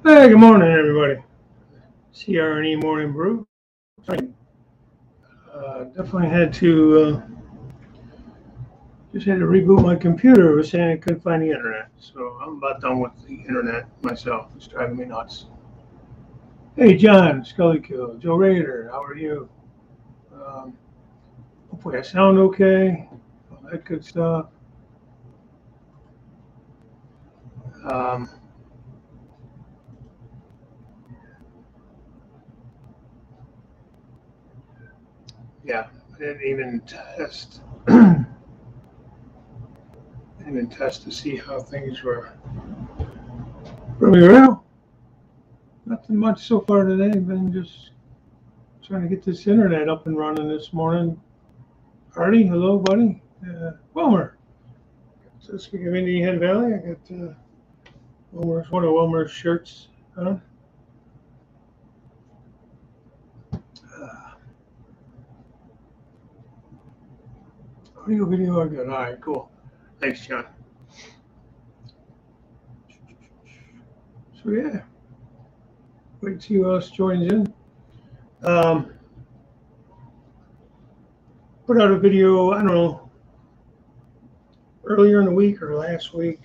Hey, good morning, everybody. CR&E Morning Brew. Definitely just had to reboot my computer. It was saying I couldn't find the internet. So I'm about done with the internet myself. It's driving me nuts. Hey, John, Scully Kill, Joe Rader, how are you? Um, Hopefully I sound okay. All that good stuff. Um, yeah, I didn't even test. Didn't even test to see how things were really real. Nothing much so far today. Been just trying to get this internet up and running this morning. Artie, hello, buddy. Wilmer. So speaking of Indian Valley, I got Wilmer's one of Wilmer's shirts on. Audio, video are good. All right, cool. Thanks, John. So yeah, wait till who else joins in. Um, Put out a video. I don't know, earlier in the week or last week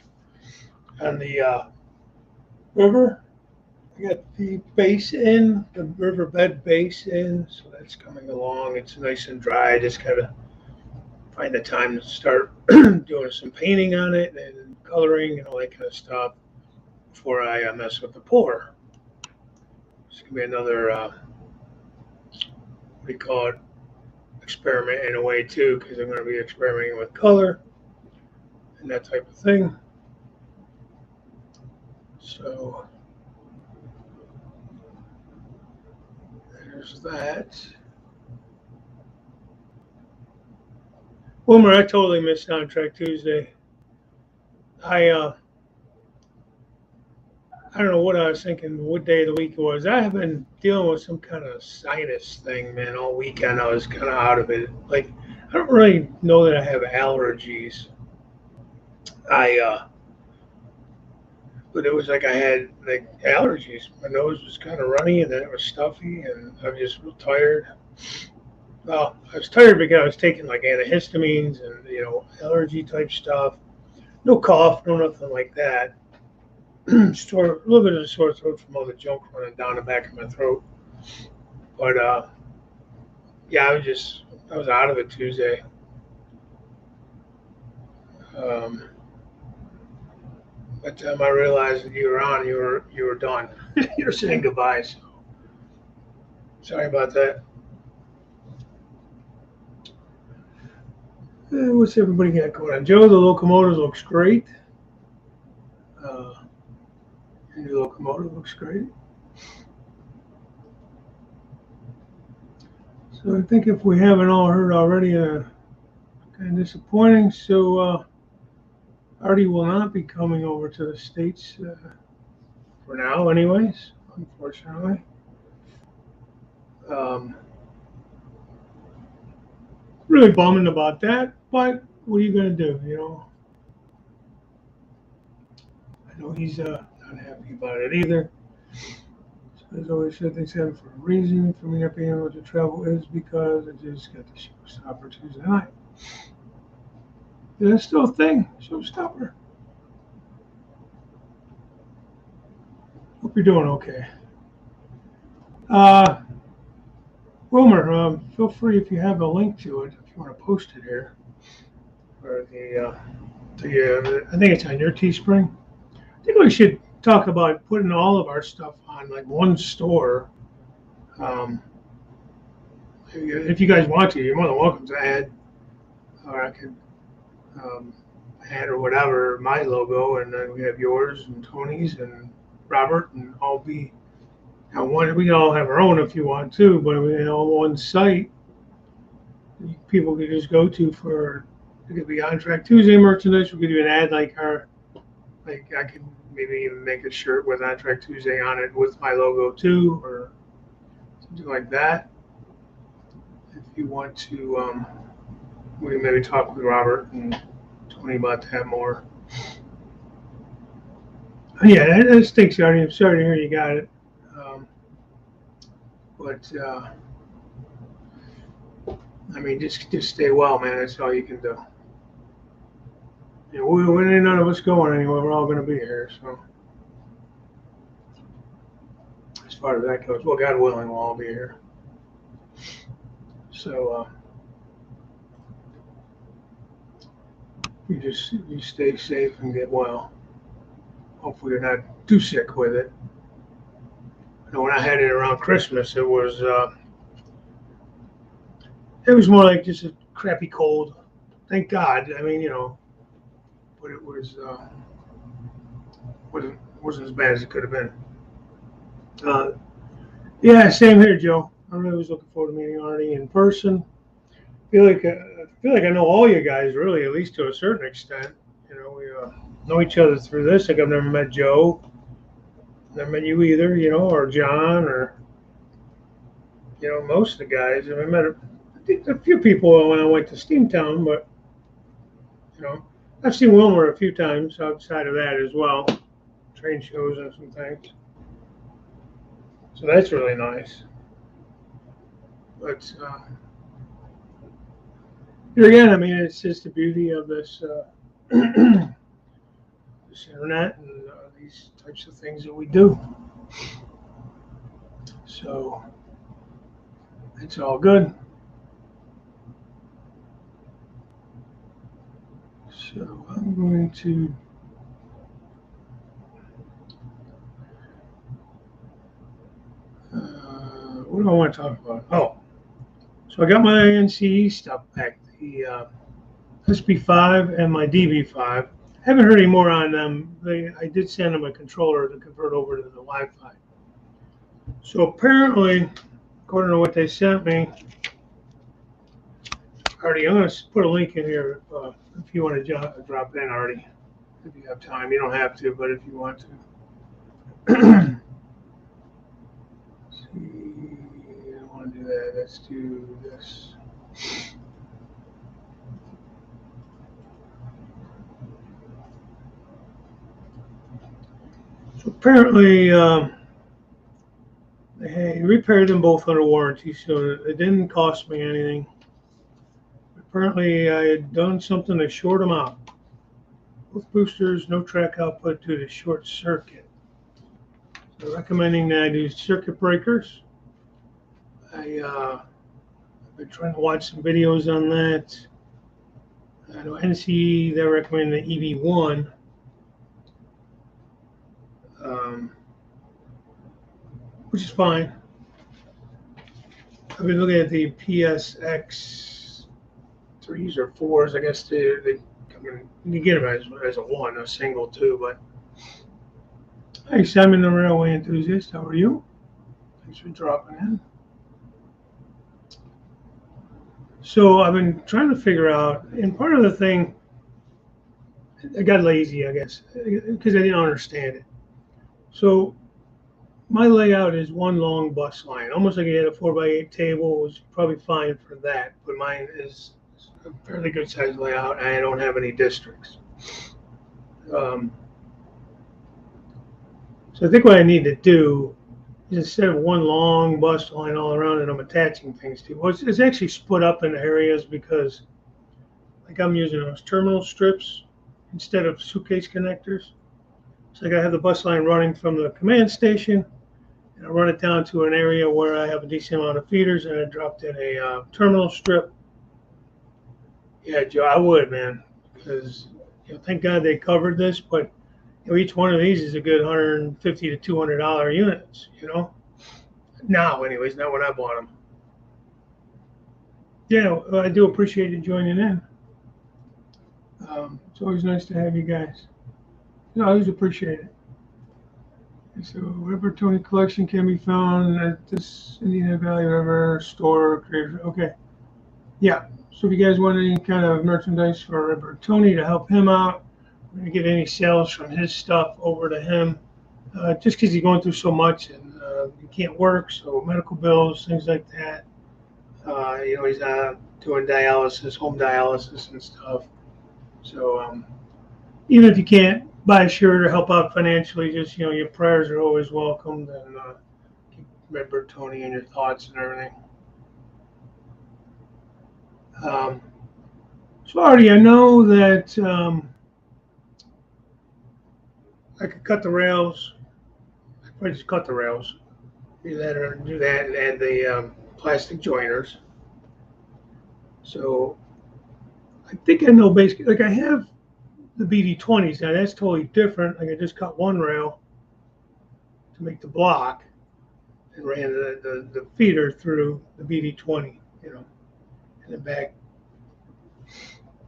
on the river. I got the base in, the riverbed base in, so that's coming along. It's nice and dry. Just gotta find the time to start doing some painting on it and coloring and all that kind of stuff before I mess with the pour. It's gonna be another what do you call it, experiment in a way too, because I'm gonna be experimenting with color and that type of thing. So there's that. Wilmer, I totally missed Soundtrack Tuesday. I don't know what I was thinking, what day of the week it was. I have been dealing with some kind of sinus thing, man, all weekend. I was kind of out of it. Like, I don't really know that I have allergies. I, but it was like I had like allergies. My nose was kind of runny, and then it was stuffy, and I was just real tired. Well, I was tired because I was taking like antihistamines and allergy type stuff. No cough, no nothing like that. A little bit of a sore throat from all the junk running down the back of my throat. But yeah, I was out of it Tuesday. Um, by the time I realized that you were on, you were done. You were saying goodbye. So sorry about that. What's everybody got going on? Joe, the locomotive looks great. Uh, your new locomotive looks great. So I think if we haven't all heard already, kind of disappointing. So Artie will not be coming over to the States for now, anyways, unfortunately. Um, Really bumming about that, but what are you going to do? I know he's not happy about it either. So as always said, things happen for a reason. For me not being able to travel is because I just got the showstopper Tuesday night. Is that still a thing? Showstopper? Hope you're doing okay. Uh, Wilmer, feel free if you have a link to it, if you want to post it here. Or I think it's on your Teespring. I think we should talk about putting all of our stuff on like one store. Um, if you guys want to, you're more than welcome to add, or I could add or whatever my logo, and then we have yours and Tony's and Robert, and all be on one. We can all have our own if you want to, but we all one site. People could just go to for. It could be On Track Tuesday merchandise. We could even add like I could maybe even make a shirt with On Track Tuesday on it with my logo too, or something like that. If you want to, we can maybe talk with Robert and Tony about that more. Yeah, that stinks, Artie. I'm sorry to hear you got it. Um, but I mean, just stay well, man. That's all you can do. You know, when ain't none of us going anywhere, we're all going to be here. So as far as that goes, well, God willing, we'll all be here. So you stay safe and get well. Hopefully, you're not too sick with it. You know, when I had it around Christmas, it was more like just a crappy cold. Thank God. I mean, you know, but it wasn't as bad as it could have been. Uh, yeah, same here, Joe. I really was looking forward to meeting Arnie in person. I feel like I know all you guys really, at least to a certain extent. You know, we know each other through this. Like I've never met Joe, never met you either. You know, or John, or you know, most of the guys. I met I think a few people when I went to Steamtown, but you know, I've seen Wilmer a few times outside of that as well, train shows and some things. So that's really nice. But here again, I mean, it's just the beauty of this this internet and these types of things that we do. So it's all good. So I'm going to. What do I want to talk about? Oh, so I got my NCE stuff back, the SB5 and my DB5. Haven't heard any more on them. I did send them a controller to convert over to the Wi-Fi. So apparently, according to what they sent me, Artie, I'm going to put a link in here if you want to drop in, Artie. If you have time, you don't have to, but if you want to. See, I don't want to do that. Let's do this. So apparently, they repaired them both under warranty, so it didn't cost me anything. Apparently, I had done something to short them out. Both boosters, no track output due to short circuit. So recommending that I do circuit breakers. I've been trying to watch some videos on that. I know NCE, they recommend the EV1. Which is fine. I've been looking at the PSX 3s or 4s. I guess you get them as a one, a single too. But hey, Simon, the railway enthusiast, how are you? Thanks for dropping in. So I've been trying to figure out, and part of the thing, I got lazy, I guess, because I didn't understand it. So my layout is one long bus line, almost like you had a 4x8 table. Was probably fine for that, but mine is a fairly good sized layout, and I don't have any districts. So I think what I need to do is instead of one long bus line all around that I'm attaching things to, well, it's actually split up into areas because, like, I'm using those terminal strips instead of suitcase connectors. So like I have the bus line running from the command station, and I run it down to an area where I have a decent amount of feeders, and I dropped in a terminal strip. Yeah, Joe, I would, man, because thank God they covered this, but each one of these is a good $150 to $200 units, Now, anyways, not when I bought them. Yeah, well, I do appreciate you joining in. It's always nice to have you guys. I always appreciate it. So, River Tony collection can be found at this Indiana Valley River store. Okay. Yeah. So, if you guys want any kind of merchandise for River Tony to help him out, we're going to get any sales from his stuff over to him. Just because he's going through so much and he can't work, so medical bills, things like that. He's doing dialysis, home dialysis and stuff. So even if you can't buy a shirt or help out financially, just, your prayers are always welcomed, and keep remember Tony in your thoughts and everything. Um, so Artie, I know that I could cut the rails. I could just cut the rails. Do that and add the plastic joiners. So I think I know basically, like I have the BD20s now. That's totally different. Like I just cut one rail to make the block and ran the feeder through the BD20, and then back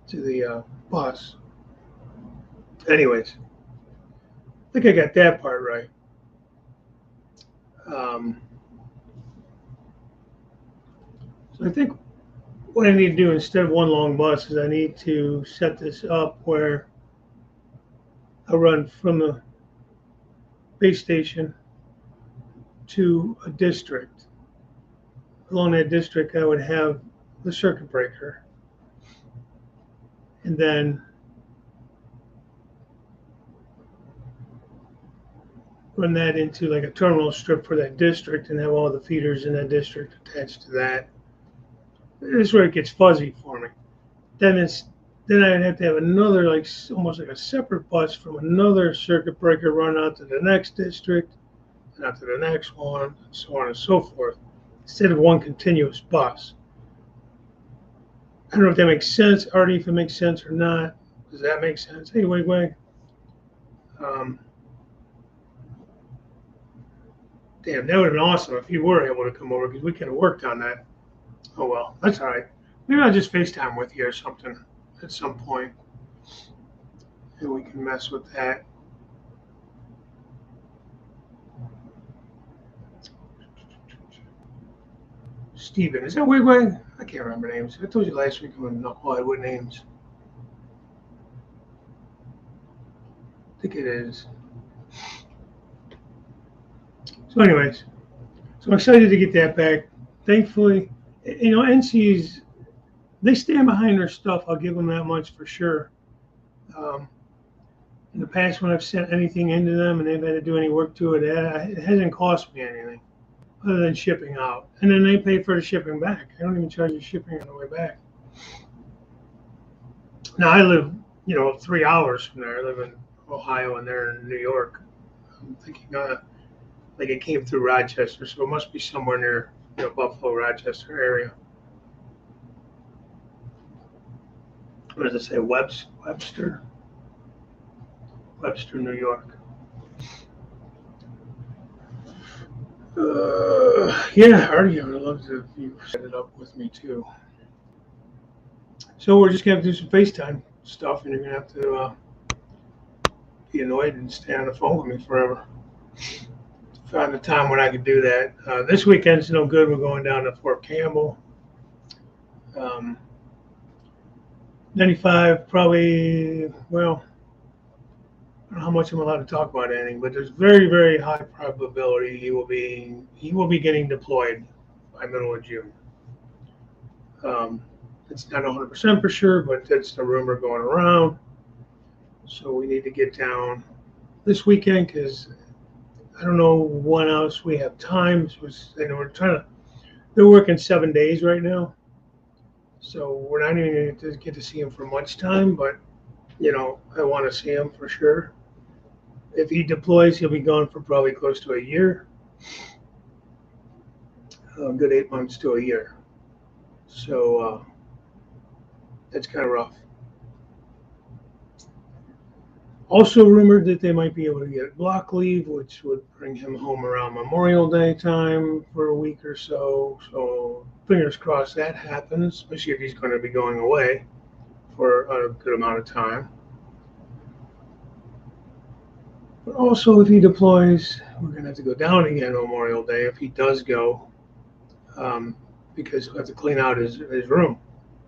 to the bus. Anyways, I think I got that part right. Um, so I think what I need to do instead of one long bus is I need to set this up where I run from the base station to a district. Along that district, I would have the circuit breaker, and then run that into like a terminal strip for that district and have all the feeders in that district attached to that. This is where it gets fuzzy for me. Then I'd have to have another, like almost like a separate bus from another circuit breaker run out to the next district and out to the next one, and so on and so forth, instead of one continuous bus. I don't know if that makes sense, Artie, if it makes sense or not. Does that make sense? Hey, wait. Um, Damn, that would have been awesome if you were able to come over because we could have worked on that. Oh well, that's all right. Maybe I'll just FaceTime with you or something at some point, and we can mess with that. Steven, is that Wigwag? I can't remember names. I told you last week I'm not quite with names. I think it is. So, anyways, I'm excited to get that back. Thankfully, NC's, they stand behind their stuff. I'll give them that much for sure. Um, in the past, when I've sent anything into them and they've had to do any work to it, it hasn't cost me anything other than shipping out. And then they pay for the shipping back. I don't even charge the shipping on the way back. Now, I live, 3 hours from there. I live in Ohio and they're in New York. I'm thinking, like it came through Rochester, so it must be somewhere near, Buffalo, Rochester area. What does it say? Webster, New York. Yeah, Artie, I would love to if you set it up with me too. So we're just gonna have to do some FaceTime stuff, and you're gonna have to be annoyed and stay on the phone with me forever. Find a time when I could do that. This weekend's no good. We're going down to Fort Campbell. 95 probably. Well, I don't know how much I'm allowed to talk about anything, but there's very, very high probability he will be getting deployed by middle of June. It's not 100% for sure, but that's the rumor going around. So we need to get down this weekend because I don't know when else we have time. They're working 7 days right now. So we're not even going to get to see him for much time, but, I want to see him for sure. If he deploys, he'll be gone for probably close to a year. A good 8 months to a year. So that's kind of rough. Also rumored that they might be able to get block leave, which would bring him home around Memorial Day time for a week or so. So fingers crossed that happens, especially if he's going to be going away for a good amount of time. But also, if he deploys, we're going to have to go down again Memorial Day if he does go, because he'll have to clean out his room.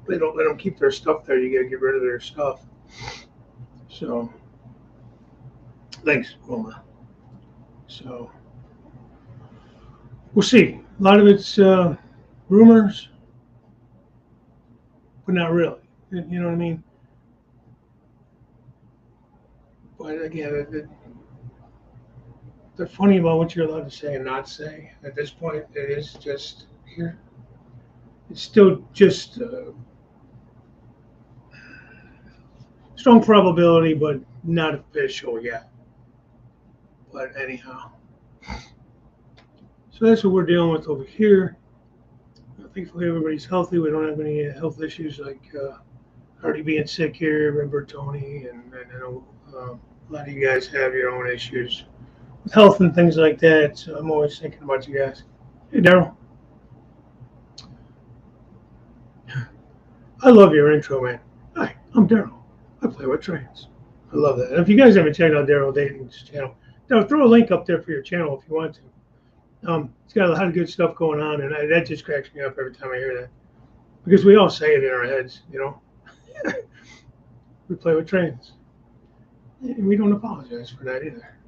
They don't let them keep their stuff there. You got to get rid of their stuff. So, thanks, Wilma. So, we'll see. A lot of it's rumors, but not really. You know what I mean? But again, they're funny about what you're allowed to say and not say. At this point, it is just here. It's still just strong probability, but not official yet. But anyhow, so that's what we're dealing with over here. Thankfully, everybody's healthy. We don't have any health issues like already being sick here. Remember Tony, and I know a lot of you guys have your own issues with health and things like that. So I'm always thinking about you guys. Hey, Daryl, I love your intro, man. Hi, I'm Daryl. I play with trains. I love that. And if you guys haven't checked out Daryl Dayton's channel, now throw a link up there for your channel if you want to. It's got a lot of good stuff going on, and that just cracks me up every time I hear that. Because we all say it in our heads, you know. We play with trains. And we don't apologize for that either.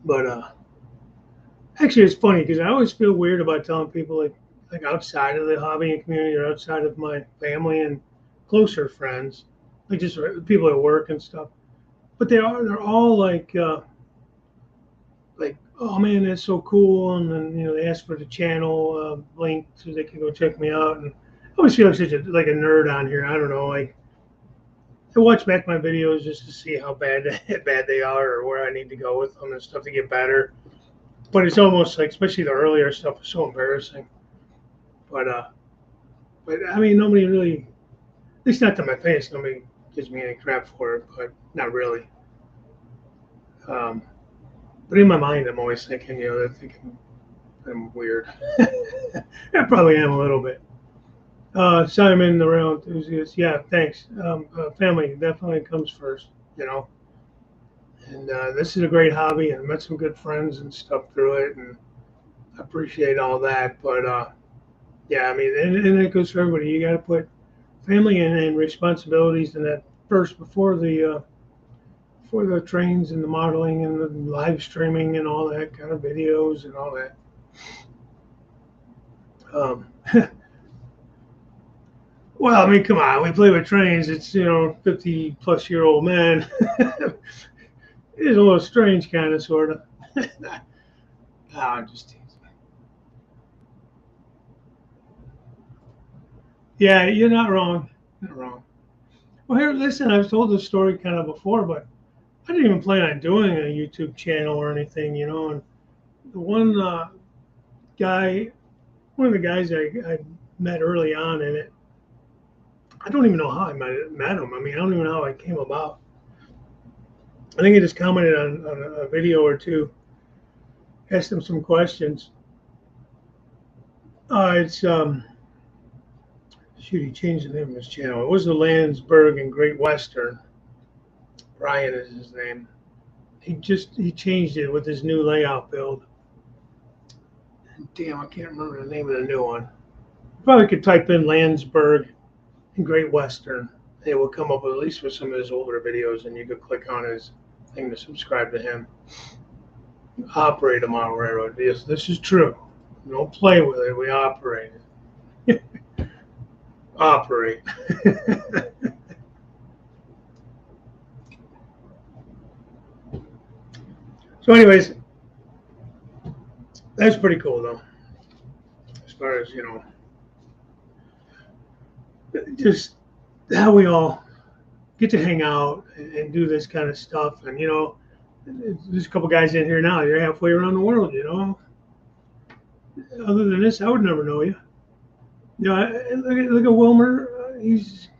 But actually, it's funny because I always feel weird about telling people like outside of the hobbying community or outside of my family and closer friends, like just people at work and stuff. But they're all like oh man, that's so cool, and then they ask for the channel link so they can go check me out. And I always feel like such a nerd on here. I don't know, like I watch back my videos just to see how bad they are or where I need to go with them and stuff to get better. But it's almost like, especially the earlier stuff, is so embarrassing. But I mean, nobody really, at least not to my face, nobody gives me any crap for it. But not really. But in my mind, I'm always thinking, they're thinking I'm weird. I probably am a little bit. Simon, the real enthusiast. Yeah, thanks. Family definitely comes first, And this is a great hobby, and I met some good friends and stuff through it, and I appreciate all that. But yeah, I mean, and it goes for everybody. You got to put family and responsibilities in that first before the trains and the modeling and the live streaming and all that kind of videos and all that. Well, I mean, come on, we play with trains. It's 50-plus-year-old men. It's a little strange, kind of, sort of. I'm just teasing. Yeah, you're not wrong. Not wrong. Well, here, listen, I've told this story kind of before, but I didn't even plan on doing a YouTube channel or anything, And the one of the guys I met early on in it, I don't even know how I met him. I mean, I don't even know how I came about. I think I just commented on a video or two, asked him some questions. It's he changed the name of his channel. It was the Landsberg and Great Western. Brian is his name. He changed it with his new layout build. And damn, I can't remember the name of the new one. You probably could type in Landsberg and Great Western. It will come up at least with some of his older videos, and you could click on his thing to subscribe to him. Operate a model railroad. Yes, this is true. We don't play with it. We operate it. Operate. So anyways, that's pretty cool though. As far as, just how we all get to hang out and do this kind of stuff. And, there's a couple guys in here now. You're halfway around the world, Other than this, I would never know you. Look at Wilmer. He's,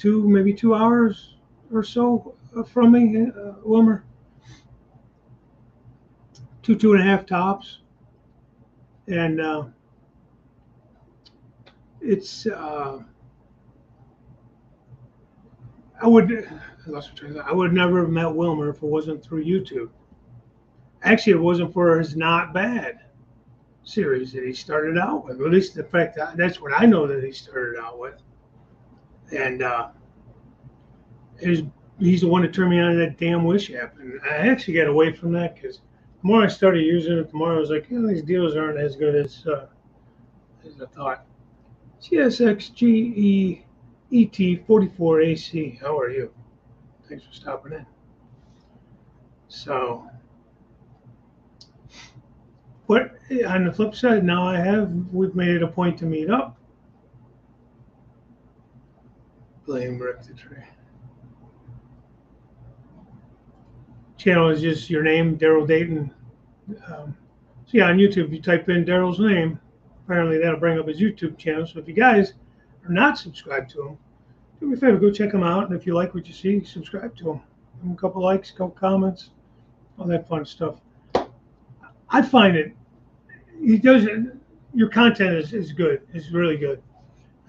maybe 2 hours or so from me, Wilmer. 2.5 tops. And it's, I would never have met Wilmer if it wasn't through YouTube. Actually, it wasn't for his Not Bad series that he started out with. At least the fact that's what I know that he started out with. And he's the one that turned me on to that damn Wish app. And I actually got away from that because the more I started using it, the more I was like, these deals aren't as good as I thought. CSXGEET44AC, how are you? Thanks for stopping in. So, but on the flip side, now we've made it a point to meet up. Blame Rick the Tree. Channel is just your name, Daryl Dayton. So yeah, on YouTube, if you type in Daryl's name, apparently that'll bring up his YouTube channel. So if you guys are not subscribed to him, do me a favor, go check him out. And if you like what you see, subscribe to him. Give him a couple likes, a couple comments, all that fun stuff. I find your content is good. It's really good.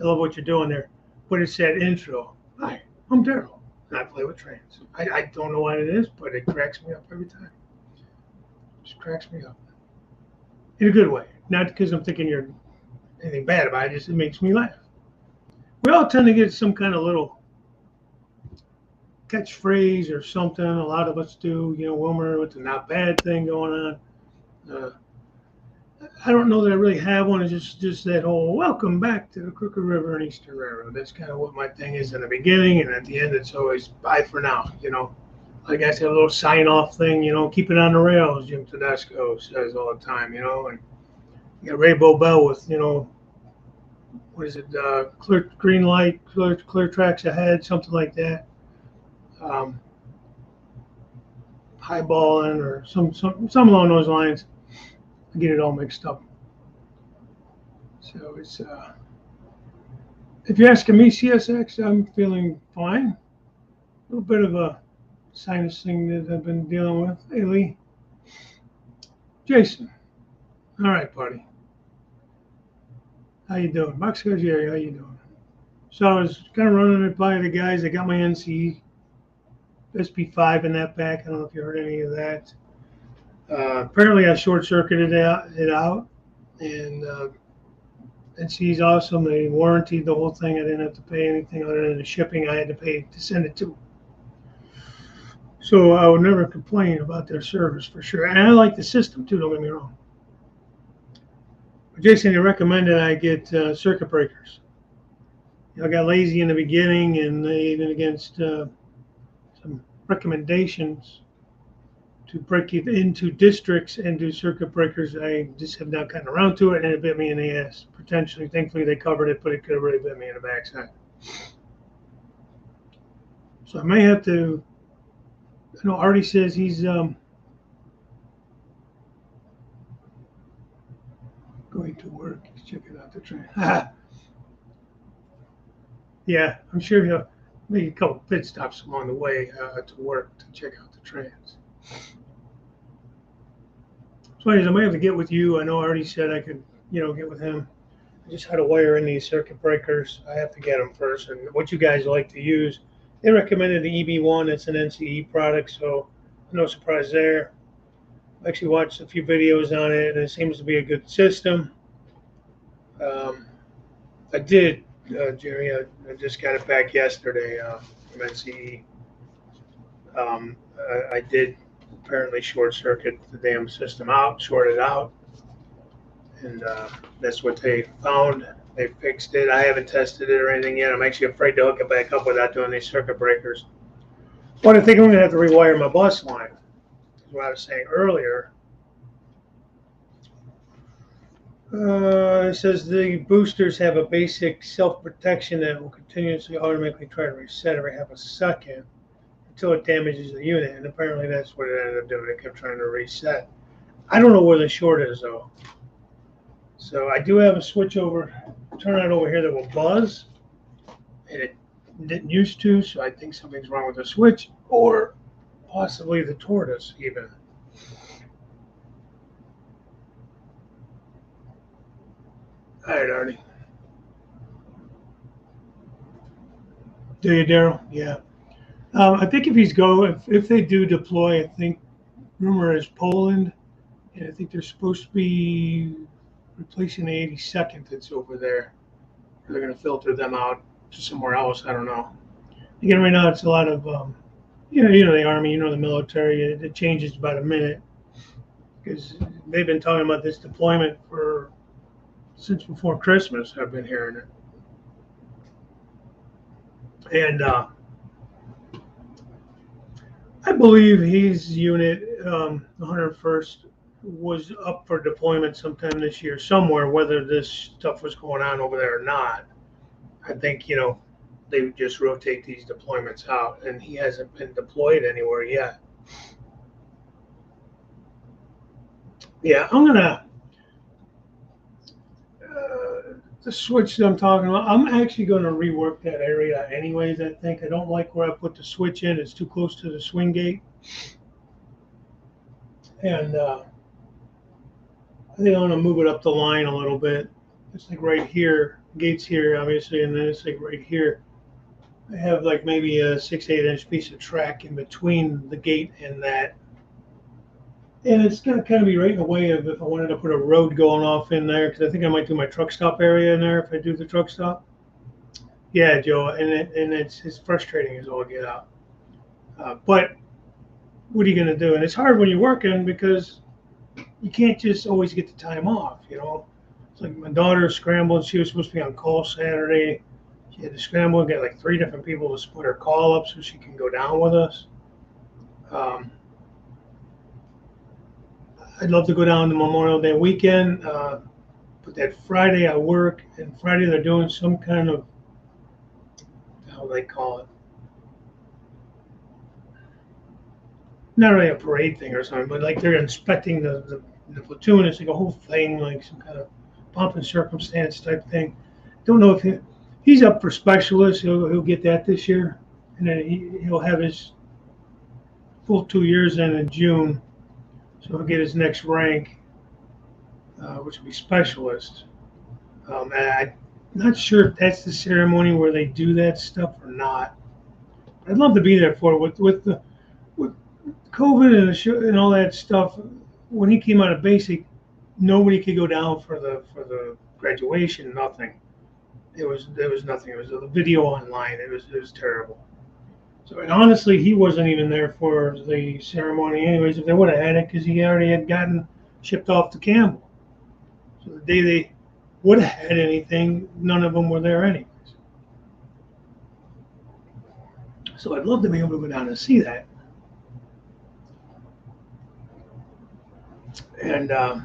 I love what you're doing there. But it's that intro. Hi, I'm Daryl, and I play with trains. I don't know what it is, but it cracks me up every time. It just cracks me up. In a good way. Not because I'm thinking you're anything bad about it, just it makes me laugh. We all tend to get some kind of little catchphrase or something. A lot of us do, Wilmer with the not bad thing going on. I don't know that I really have one. It's just that whole welcome back to the Crooked River and Eastern Railroad. That's kind of what my thing is in the beginning, and at the end it's always bye for now, Like I said, a little sign-off thing, keep it on the rails, Jim Tedesco says all the time, and you got Ray Bobel with, what is it, clear green light, clear tracks ahead, something like that. Highballing or some along those lines. I get it all mixed up. So it's, if you're asking me, CSX, I'm feeling fine. A little bit of a sinus thing that I've been dealing with. Hey, Lee. Jason. All right, buddy. How you doing? Boxcar Jerry, how you doing? So I was kind of running it by the guys. I got my NC SP5 in that back. I don't know if you heard any of that. Apparently I short-circuited it out, and NC's awesome. They warranted the whole thing. I didn't have to pay anything other than the shipping I had to pay to send it to. So I would never complain about their service for sure. And I like the system too, don't get me wrong. But Jason, you recommended I get circuit breakers. I got lazy in the beginning, and even against some recommendations to break it into districts and do circuit breakers. I just have not gotten around to it, and it bit me in the ass. Potentially, thankfully they covered it, but it could have really bit me in the backside. So I may have to. I know Artie says he's going to work. He's checking out the train. Yeah, I'm sure he'll make a couple pit stops along the way to work to check out the trains. So anyways, I might have to get with you. I know I already said I could, get with him. I just had to wire in these circuit breakers. I have to get them first. And what you guys like to use, they recommended the EB1. It's an NCE product, so no surprise there. I actually watched a few videos on it, and it seems to be a good system. I did, Jerry, I just got it back yesterday from NCE. I did apparently short circuit the damn system out, shorted out, and that's what they found. They fixed it. I haven't tested it or anything yet. I'm actually afraid to hook it back up without doing these circuit breakers. But I think I'm going to have to rewire my bus line. That's what I was saying earlier. It says the boosters have a basic self-protection that will continuously automatically try to reset every half a second until it damages the unit, and apparently that's what it ended up doing. It kept trying to reset. I don't know where the short is though. So I do have a switch over, turn on over here that will buzz, and it didn't used to, so I think something's wrong with the switch, or possibly the tortoise even. All right, Artie. Do you, Daryl? Yeah. I think if they do deploy, I think rumor is Poland, and I think they're supposed to be replacing the 82nd that's over there. They're going to filter them out to somewhere else. I don't know. Again, right now it's a lot of, the Army, the military. It changes by the minute because they've been talking about this deployment since before Christmas. I've been hearing it, and I believe his unit, 101st, was up for deployment sometime this year somewhere, whether this stuff was going on over there or not. I think, they would just rotate these deployments out, and he hasn't been deployed anywhere yet. Yeah, I'm gonna the switch that I'm talking about. I'm actually gonna rework that area anyways. I think I don't like where I put the switch in. It's too close to the swing gate, and I think I'm gonna move it up the line a little bit. It's like right here, gates here, obviously, and then it's like right here. I have like maybe a 6-8 inch piece of track in between the gate and that. And it's going to kind of be right in the way of if I wanted to put a road going off in there, because I think I might do my truck stop area in there if I do the truck stop. Yeah, Joe, and it's frustrating as all get out. But what are you going to do? And it's hard when you're working because you can't just always get the time off. It's like my daughter scrambled. She was supposed to be on call Saturday. She had to scramble and get like 3 different people to split her call up so she can go down with us. I'd love to go down to Memorial Day weekend, but that Friday I work, and Friday they're doing some kind of, how do they call it? Not really a parade thing or something, but like they're inspecting the platoon. It's like a whole thing, like some kind of pomp and circumstance type thing. Don't know if he's up for specialist. He'll get that this year, and then he'll have his full 2 years in June. So he'll get his next rank, which will be specialist. And I'm not sure if that's the ceremony where they do that stuff or not. I'd love to be there for it. With COVID and all that stuff. When he came out of basic, nobody could go down for the graduation. Nothing. There was nothing. It was a video online. It was terrible. So, and honestly, he wasn't even there for the ceremony anyways. If they would have had it, because he already had gotten shipped off to Campbell. So the day they would have had anything, none of them were there anyways. So I'd love to be able to go down and see that. And I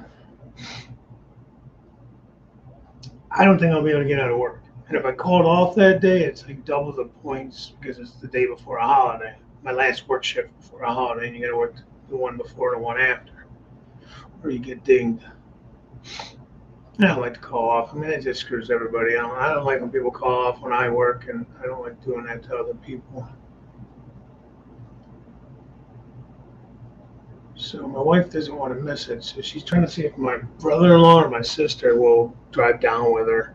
don't think I'll be able to get out of work. And if I called off that day, it's like double the points because it's the day before a holiday. My last work shift before a holiday, and you got to work the one before the one after, or you get dinged. I don't like to call off. I mean, it just screws everybody. I don't like when people call off when I work, and I don't like doing that to other people. So my wife doesn't want to miss it, so she's trying to see if my brother-in-law or my sister will drive down with her.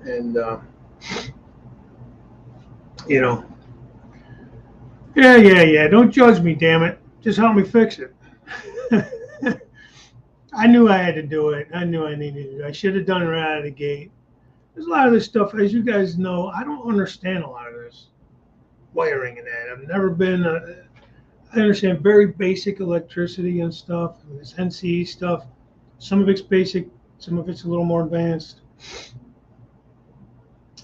And, yeah, don't judge me, damn it. Just help me fix it. I knew I had to do it. I knew I needed to do it. I should have done it right out of the gate. There's a lot of this stuff, as you guys know, I don't understand a lot of this wiring and that. I've never been, I understand very basic electricity and stuff, and this NCE stuff. Some of it's basic, some of it's a little more advanced.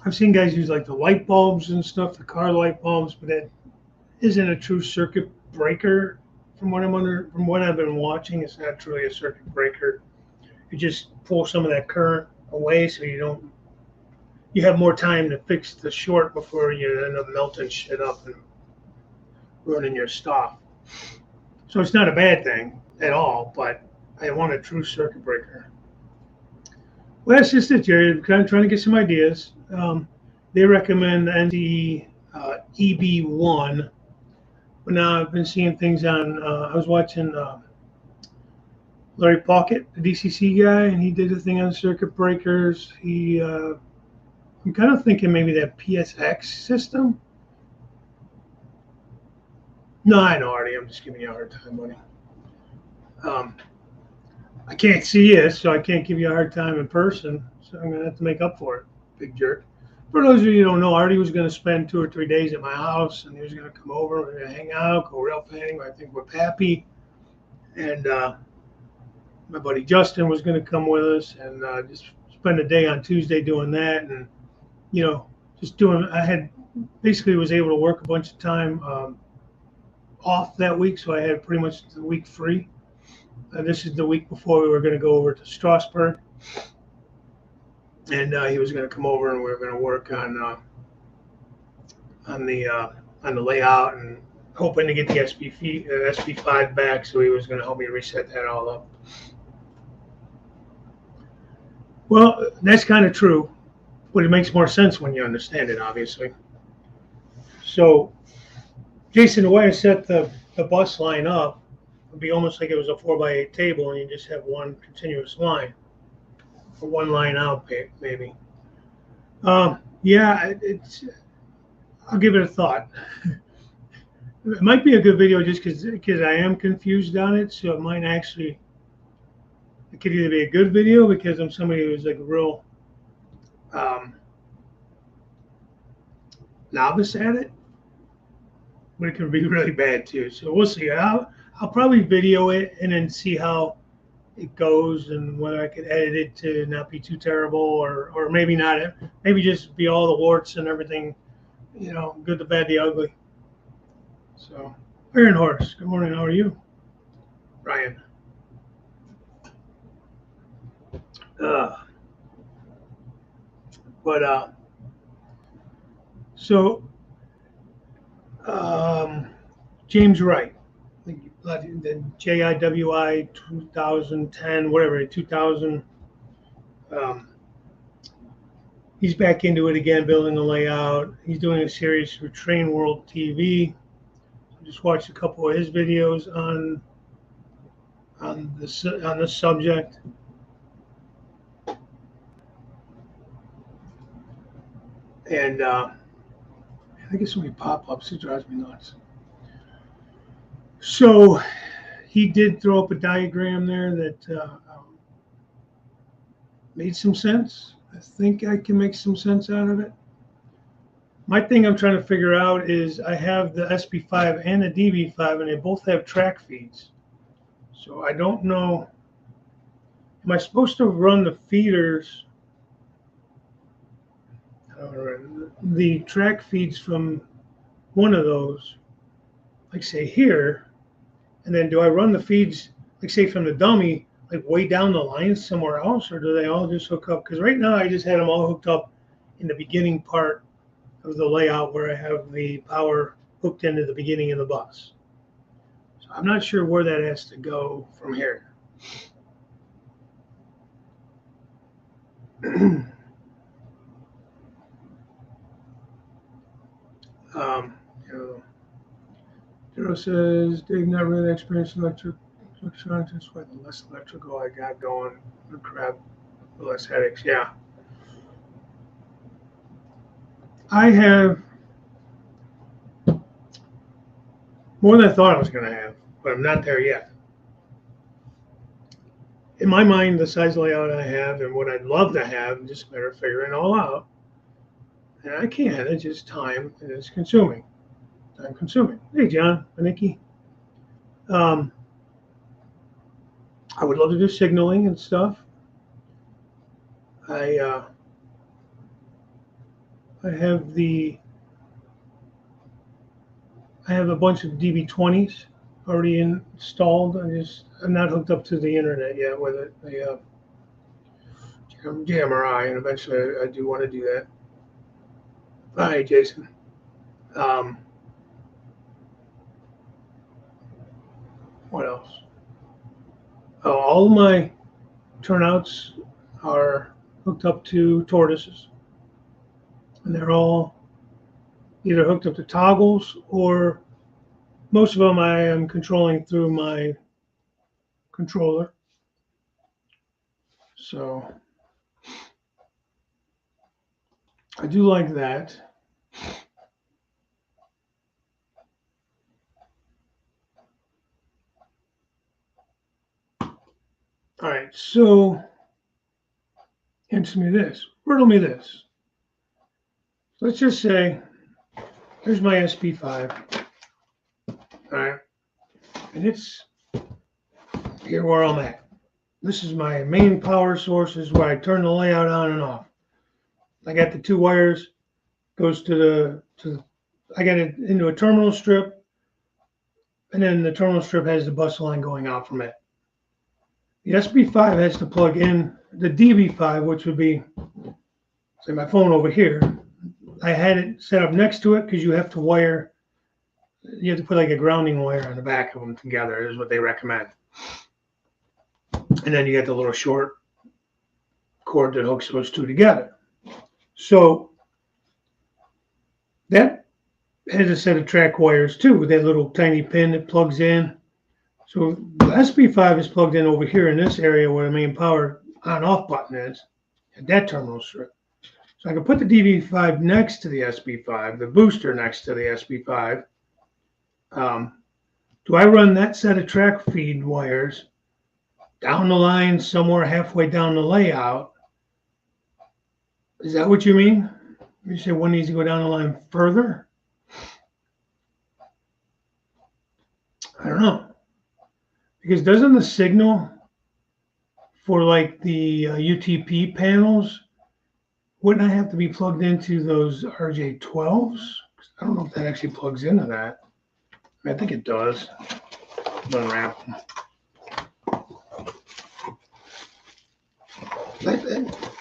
I've seen guys use like the light bulbs and stuff, the car light bulbs, but that isn't a true circuit breaker. From what I've been watching, it's not truly a circuit breaker. You just pull some of that current away so you have more time to fix the short before you end up melting shit up and ruining your stuff. So it's not a bad thing at all, but I want a true circuit breaker. Well, that's just it, Jerry. I'm kind of trying to get some ideas. They recommend NCE EB1, but now I've been seeing things on. I was watching Larry Pocket, the DCC guy, and he did a thing on circuit breakers. I'm kind of thinking maybe that PSX system. No, I know, Artie. I'm just giving you a hard time, buddy. I can't see you, so I can't give you a hard time in person. So I'm going to have to make up for it, big jerk. For those of you who don't know, Artie was going to spend 2 or 3 days at my house, and he was going to come over. We're going to hang out, go rail painting. I think we're Pappy. And my buddy Justin was going to come with us and just spend a day on Tuesday doing that. And, just doing, I had basically was able to work a bunch of time off that week, so I had pretty much the week free. This is the week before we were going to go over to Strasbourg, and he was going to come over and we were going to work on the layout and hoping to get the SP5 back. So he was going to help me reset that all up. Well, that's kind of true, but it makes more sense when you understand it, obviously. So, Jason, the way I set the bus line up would be almost like it was a 4x8 table, and you just have one continuous line, or one line out, maybe. Yeah, I'll give it a thought. It might be a good video just because I am confused on it, so it might actually. It could either be a good video because I'm somebody who's like a real novice at it, but it could be really bad too. So we'll see. I'll probably video it and then see how it goes and whether I could edit it to not be too terrible or maybe not. Maybe just be all the warts and everything, good, the bad, the ugly. So, Iron Horse, good morning. How are you? Ryan. So James Wright, the JIWI 2010, whatever, 2000. He's back into it again, building the layout. He's doing a series for Train World TV. I just watched a couple of his videos on this subject. And I get so many pop-ups, it drives me nuts. So he did throw up a diagram there that made some sense. I think I can make some sense out of it. My thing I'm trying to figure out is I have the SP5 and the DB5, and they both have track feeds. So I don't know. Am I supposed to run the feeders? The track feeds from one of those, like say here, and then do I run the feeds, like say from the dummy, like way down the line somewhere else, or do they all just hook up? Because right now I just had them all hooked up in the beginning part of the layout where I have the power hooked into the beginning of the bus. So I'm not sure where that has to go from here. Joe says, Dave, not really experienced electronics, that's why the less electrical I got going, the crap, the less headaches. Yeah. I have more than I thought I was going to have, but I'm not there yet. In my mind, the size layout I have and what I'd love to have, just a matter of figuring it all out. And I can't, it's just time and it's consuming. Time consuming. Hey, John, Nikki. I would love to do signaling and stuff. I have a bunch of DB20s already installed. I'm not hooked up to the internet yet with it. The JMRI, and eventually I do want to do that. Hi, Jason. What else? Oh, all of my turnouts are hooked up to tortoises, and they're all either hooked up to toggles or most of them I am controlling through my controller. So I do like that. All right, so answer me this, riddle me this. Let's just say, here's my SP5, all right, and it's here where I'm at. This is my main power source, this is where I turn the layout on and off. I got the two wires, goes to I got it into a terminal strip, and then the terminal strip has the bus line going out from it. The SB5 has to plug in the DB5, which would be, say, my phone over here. I had it set up next to it because you have to put like a grounding wire on the back of them together, is what they recommend. And then you get the little short cord that hooks those two together. So that has a set of track wires too, with that little tiny pin that plugs in. So the SB5 is plugged in over here in this area where the main power on-off button is, at that terminal strip. So I can put the DB5 next to the SB5, the booster next to the SB5. Do I run that set of track feed wires down the line somewhere halfway down the layout? Is that what you mean? You say one needs to go down the line further? I don't know. Because doesn't the signal for like the UTP panels, wouldn't I have to be plugged into those RJ12s? I don't know if that actually plugs into that. I think it does. Unwrap them.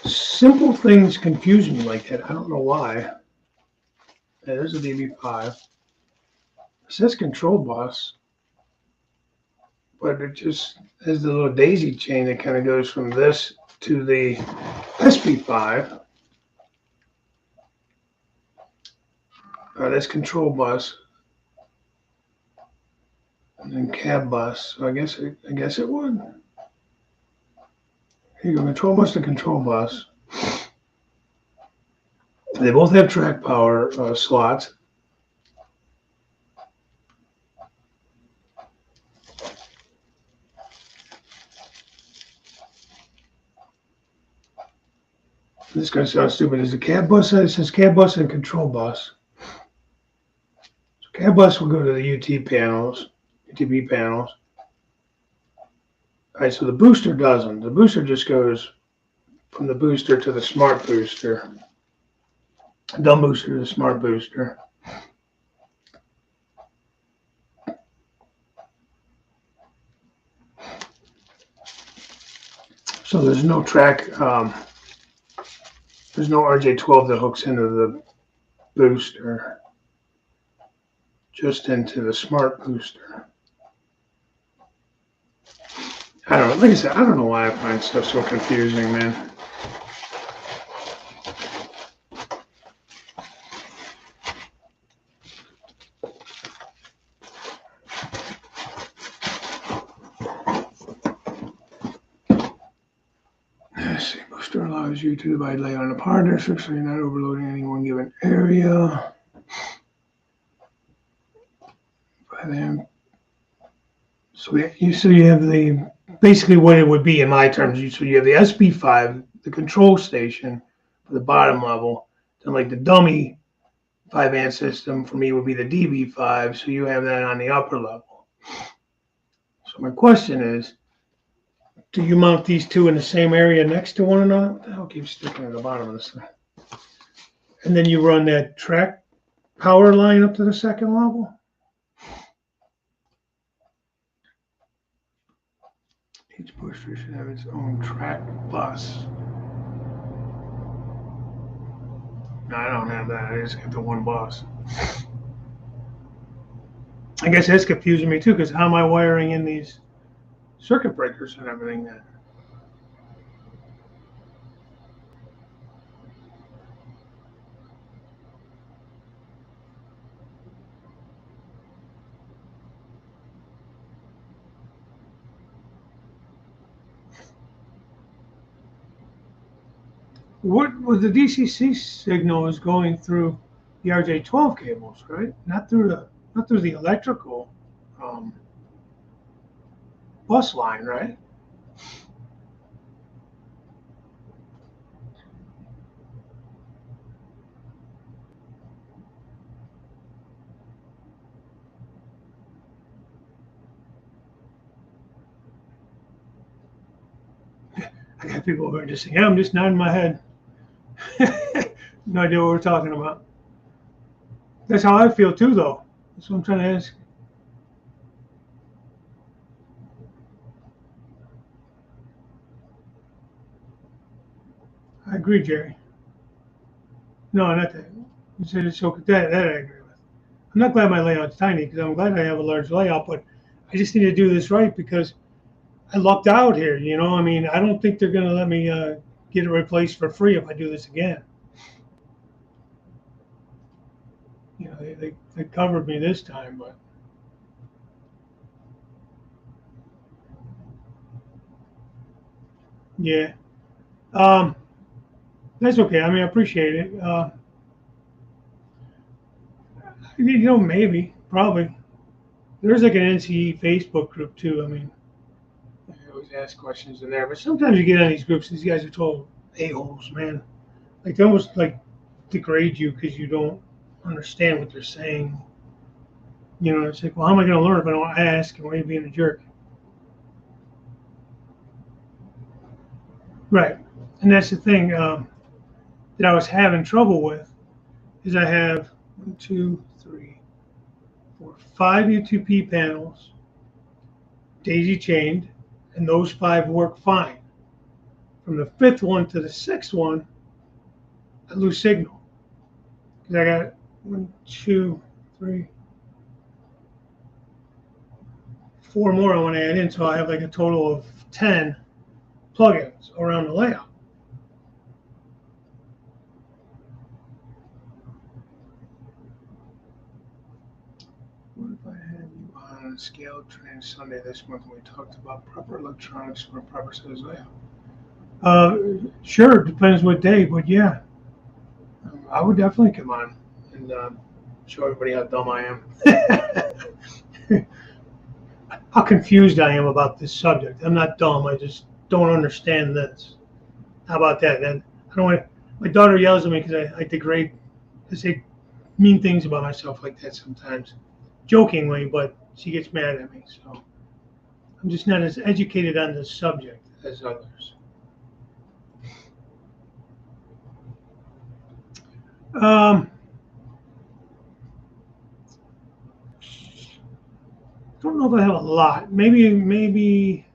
Simple things confuse me like that. I don't know why. Yeah, there's a DB5. It says control bus, but it just has the little daisy chain that kind of goes from this to the SB5. That's control bus, and then cab bus. So I guess it would. Here you go, control bus to control bus. They both have track power slots. This is going to sound stupid. Is the cab bus? It says cab bus and control bus. So cab bus will go to the UTP panels. All right, so the booster doesn't. The booster just goes from the booster to the smart booster. Dumb booster to the smart booster. So there's no track, there's no RJ12 that hooks into the booster, just into the smart booster. I don't know. Like I said, I don't know why I find stuff so confusing, man. Let's see. Booster allows you to divide layout on a partner, so you're not overloading any one given area. So you have the basically what it would be in my terms. So you have the SB5, the control station for the bottom level, then like the dummy 5-amp system for me would be the DB5. So you have that on the upper level. So my question is, do you mount these two in the same area next to one another? What the hell keeps sticking at the bottom of this thing? And then you run that track power line up to the second level? Each booster should have its own track bus. No, I don't have that. I just got the one bus. I guess that's confusing me too, because how am I wiring in these circuit breakers and everything then? What was the DCC signal is going through the RJ12 cables, right? Not through the electrical bus line, right? I got people over here just saying, yeah, I'm just nodding my head. No idea what we're talking about. That's how I feel too, though. That's what I'm trying to ask. I agree, Jerry. No, not that. You said it's so that I agree with. I'm not glad my layout's tiny because I'm glad I have a large layout, but I just need to do this right because I lucked out here. You know, I mean, I don't think they're going to let me get it replaced for free if I do this again. You know, they covered me this time, but yeah, um, that's okay. I mean, I appreciate it. You know, maybe, probably. There's like an NCE Facebook group too. I mean, I always ask questions in there, but sometimes you get on these groups, these guys are total a-holes, man. Like they almost like degrade you because you don't understand what they're saying. You know, it's like, well, how am I going to learn if I don't ask? And why are you being a jerk? Right. And that's the thing that I was having trouble with is I have one, two, three, four, five U2P panels, daisy chained, and those five work fine. From the fifth one to the sixth one, I lose signal because I got one, two, three, four more I want to add in, so I have like a total of 10 plugins around the layout. What if I had you on a scale train Sunday this month when we talked about proper electronics for a proper size layout? Sure, depends what day, but yeah, I would definitely come on and show everybody how dumb I am. How confused I am about this subject. I'm not dumb. I just don't understand this. How about that? And I don't want. My daughter yells at me because I degrade, I say mean things about myself like that sometimes, jokingly, but she gets mad at me. So I'm just not as educated on this subject as others. Um, don't know if I have a lot. Maybe.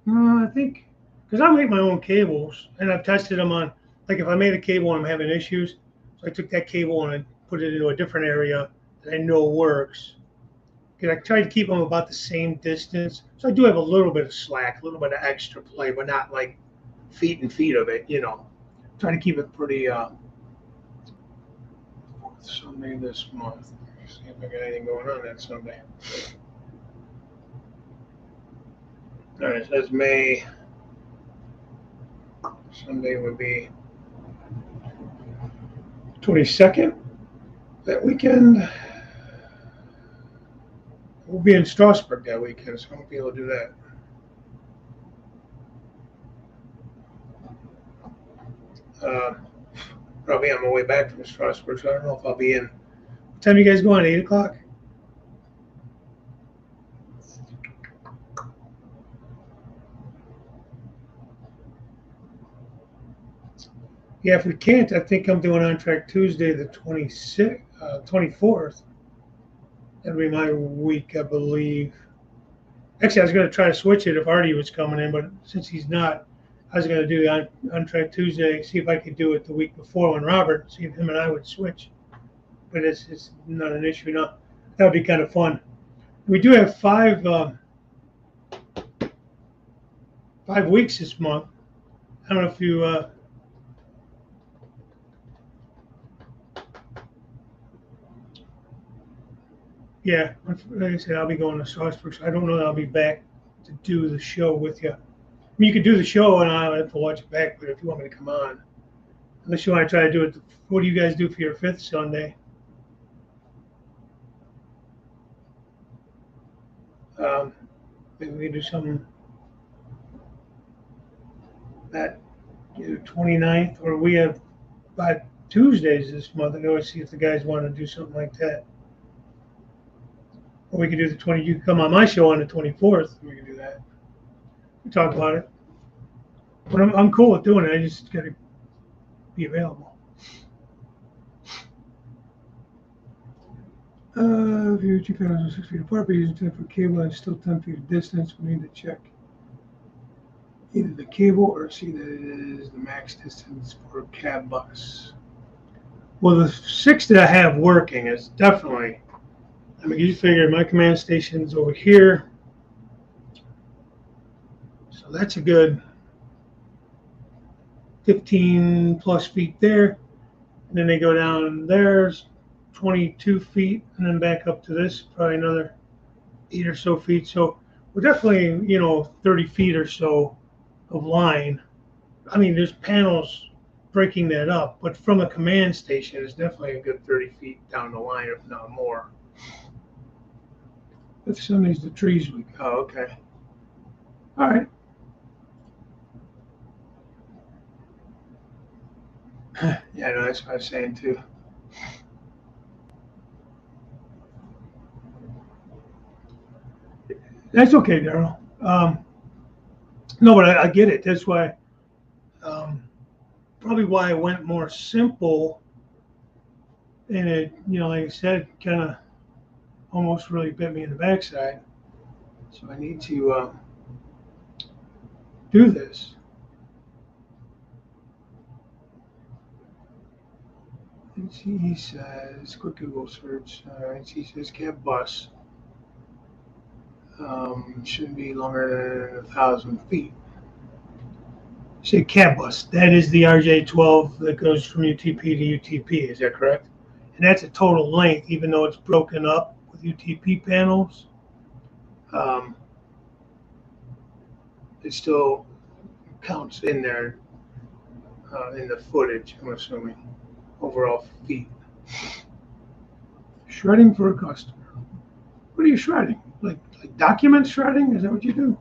I think because I make my own cables and I've tested them on. Like if I made a cable and I'm having issues, so I took that cable and I put it into a different area that I know works. Because I try to keep them about the same distance, so I do have a little bit of slack, a little bit of extra play, but not like feet and feet of it. You know, try to keep it pretty. Fourth Sunday this month. See if I got anything going on that Sunday. All right, it says May. Sunday would be 22nd. That weekend, we'll be in Strasbourg that weekend, so I won't be able to do that. Probably on my way back from Strasbourg, so I don't know if I'll be in. What time you guys going? 8 o'clock? Yeah, if we can't, I think I'm doing On Track Tuesday, the 26th, 24th. That'll be my week, I believe. Actually, I was going to try to switch it if Artie was coming in, but since he's not, I was going to do on Track Tuesday, see if I could do it the week before when Robert, see if him and I would switch. But it's not an issue now. That would be kind of fun. We do have 5 weeks this month. I don't know if you. Yeah, like I said, I'll be going to Strasbourg, so I don't know that I'll be back to do the show with you. I mean, you could do the show and I'll have to watch it back, but if you want me to come on, unless you want to try to do it, what do you guys do for your fifth Sunday? Um, Maybe we can do something that either 29th or we have 5 Tuesdays this month. I always see if the guys want to do something like that. Or we could do the 20. You can come on my show on the 24th. We can do that. We talk about it. But I'm cool with doing it. I just got to be available. If your two panels are 6 feet apart, but using 10-foot cable and still 10 feet of distance, we need to check either the cable or see that it is the max distance for a cab bus. Well, the 6 that I have working is definitely, I mean, you figure my command station's over here. So that's a good 15 plus feet there. And then they go down there's 22 feet and then back up to this, probably another 8 or so feet. So we're definitely, 30 feet or so of line. I mean, there's panels breaking that up, but from a command station, it's definitely a good 30 feet down the line, if not more. If some of these the trees we go, okay. All right. Yeah, no, that's what I was saying too. That's okay, Daryl. No, but I get it. That's why, um, probably why I went more simple. And it, like I said, kind of almost really bit me in the backside. So I need to do this. And he says, quick Google search. He says cab bus shouldn't be longer than 1,000 feet. Say cab bus. That is the RJ12 that goes from UTP to UTP. Is that correct? And that's a total length, even though it's broken up with UTP panels. Um, it still counts in there in the footage. I'm assuming overall feet. Shredding for a customer. What are you shredding? Like document shredding? Is that what you do?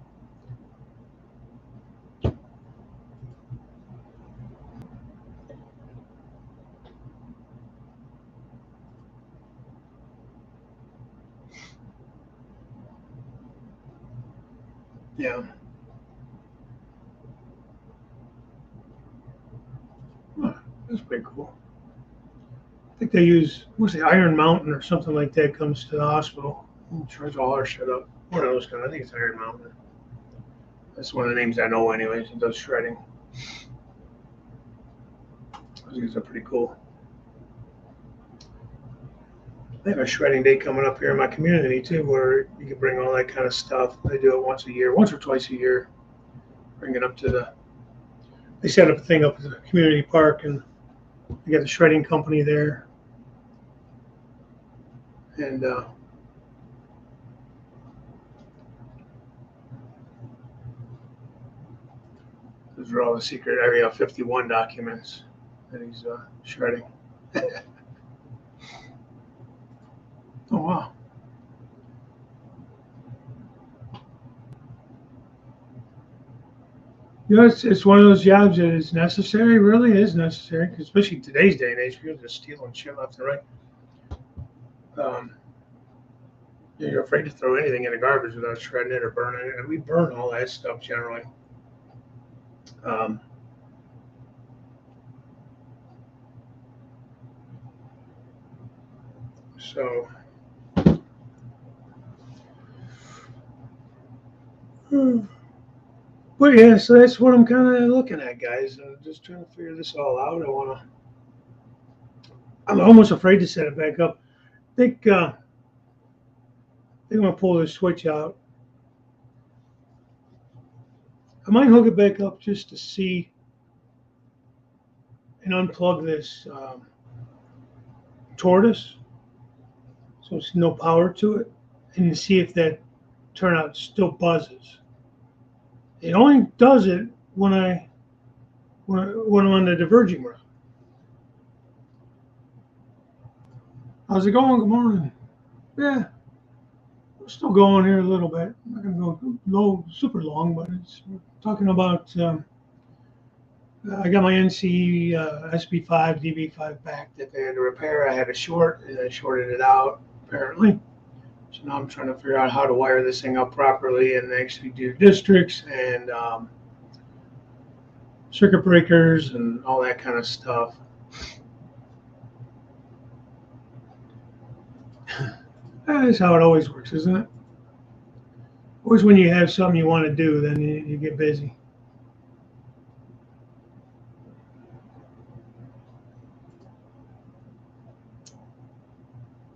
Yeah. Huh, that's pretty cool. I think they use, what's the Iron Mountain or something like that comes to the hospital and tries all our shit up. One of those kind. I think it's Iron Mountain. That's one of the names I know, anyways. It does shredding. I think it's pretty cool. They have a shredding day coming up here in my community too, where you can bring all that kind of stuff. They do it once a year, once or twice a year. Bring it up to they set up a thing up at the community park, and they got the shredding company there. And those are all the secret Area 51 documents that he's shredding. Oh, wow. It's one of those jobs that is necessary, really is necessary, especially today's day and age. People just stealing shit left and right. Um, you're afraid to throw anything in the garbage without shredding it or burning it. And we burn all that stuff generally. Um, so, but yeah, so that's what I'm kind of looking at, guys. I'm just trying to figure this all out. I'm almost afraid to set it back up. I think I'm gonna pull this switch out. I might hook it back up just to see and unplug this tortoise, so it's no power to it, and to see if that turnout still buzzes. It only does it when I'm on the diverging route. How's it going? Good morning. Yeah, we're still going here a little bit. I'm not gonna go super long, but it's we're talking about. I got my NC SB5 DB5 back that they had to repair. I had a short, and I shorted it out apparently. So now I'm trying to figure out how to wire this thing up properly and actually do districts and circuit breakers and all that kind of stuff. That's how it always works, isn't it? Always when you have something you want to do, then you get busy.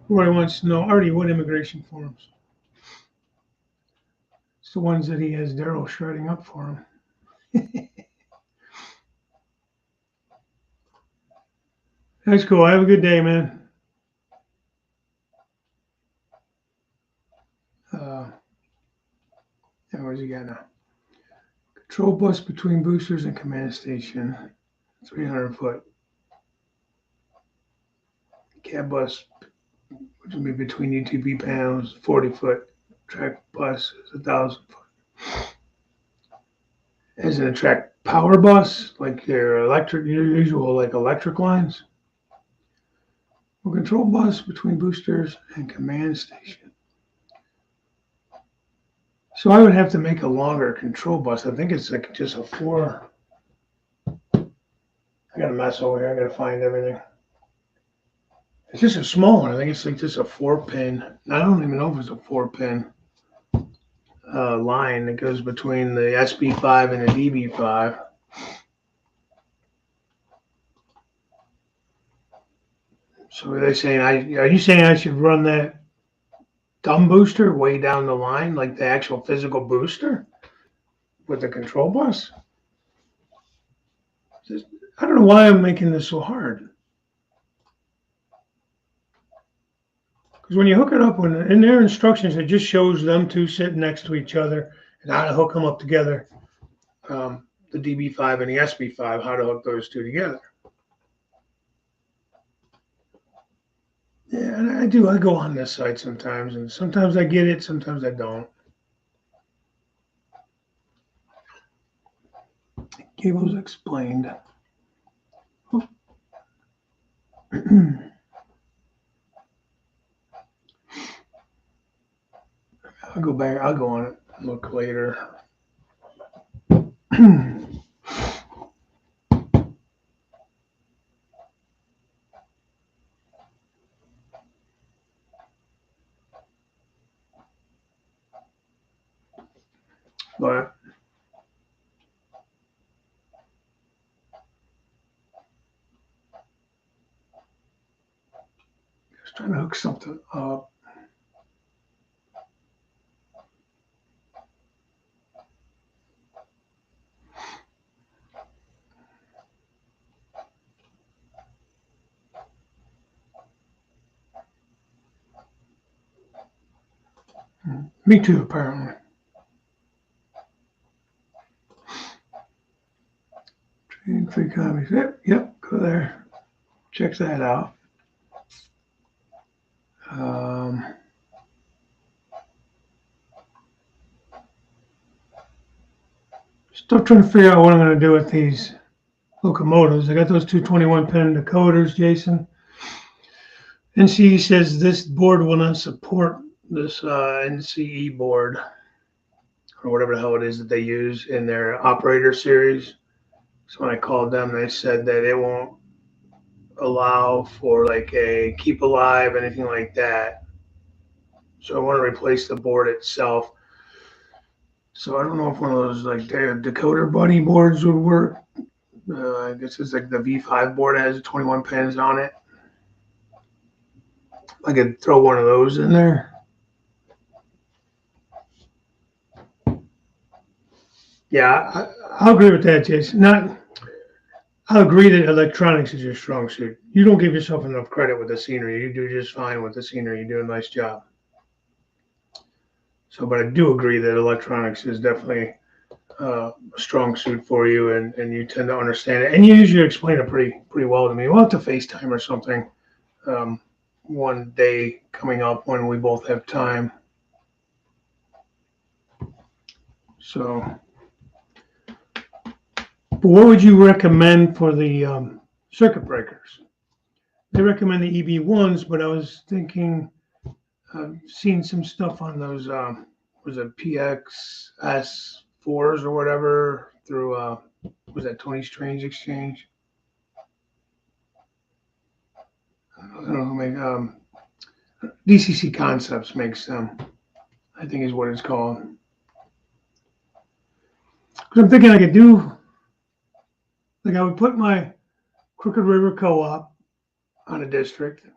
Roy wants to know, Artie, what immigration forms? It's the ones that he has Daryl shredding up for him. That's cool. Have a good day, man. Where's he got now? Control bus between boosters and command station, 300 foot. Cab bus, which will be between UTV panels, 40 foot. Track bus is 1,000 foot. As in a track power bus, like your usual like electric lines. Well, control bus between boosters and command station. So I would have to make a longer control bus. I think it's like just a 4. I got a mess over here. I got to find everything. It's just a small one. I think it's like just a 4-pin. I don't even know if it's a 4-pin line that goes between the SB5 and the DB5. So are they saying are you saying I should run that thumb booster way down the line, like the actual physical booster with the control bus? I don't know why I'm making this so hard. Because when you hook it up, in their instructions, it just shows them two sitting next to each other and how to hook them up together. The DB5 and the SB5, how to hook those two together. Yeah, and I do. I go on this site sometimes, and sometimes I get it, sometimes I don't. Cables explained. Oh. I'll go back. I'll go on it. Look later. But just trying to hook something up. Me too, apparently. Train free copies. Yep, go there. Check that out. Still trying to figure out what I'm going to do with these locomotives. I got those two 21-pin decoders, Jason. NCE says this board will not support this NCE board or whatever the hell it is that they use in their operator series. So when I called them, they said that it won't allow for like a keep alive, anything like that. So I want to replace the board itself. So I don't know if one of those like decoder buddy boards would work. I guess it's like the V5 board has 21 pins on it. I could throw one of those in there. Yeah, I'll agree with that, Jason. I agree that electronics is your strong suit. You don't give yourself enough credit with the scenery. You do just fine with the scenery. You do a nice job. So, but I do agree that electronics is definitely a strong suit for you, and you tend to understand it. And you usually explain it pretty well to me. We'll have to FaceTime or something one day coming up when we both have time. So, but what would you recommend for the circuit breakers? They recommend the EB1s, but I was thinking, seeing some stuff on those, was it PXS4s or whatever through, was that Tony Strange Exchange? I don't know who DCC Concepts makes them, I think is what it's called. Because I'm thinking I could do, like I would put my Crooked River Co-op on a district,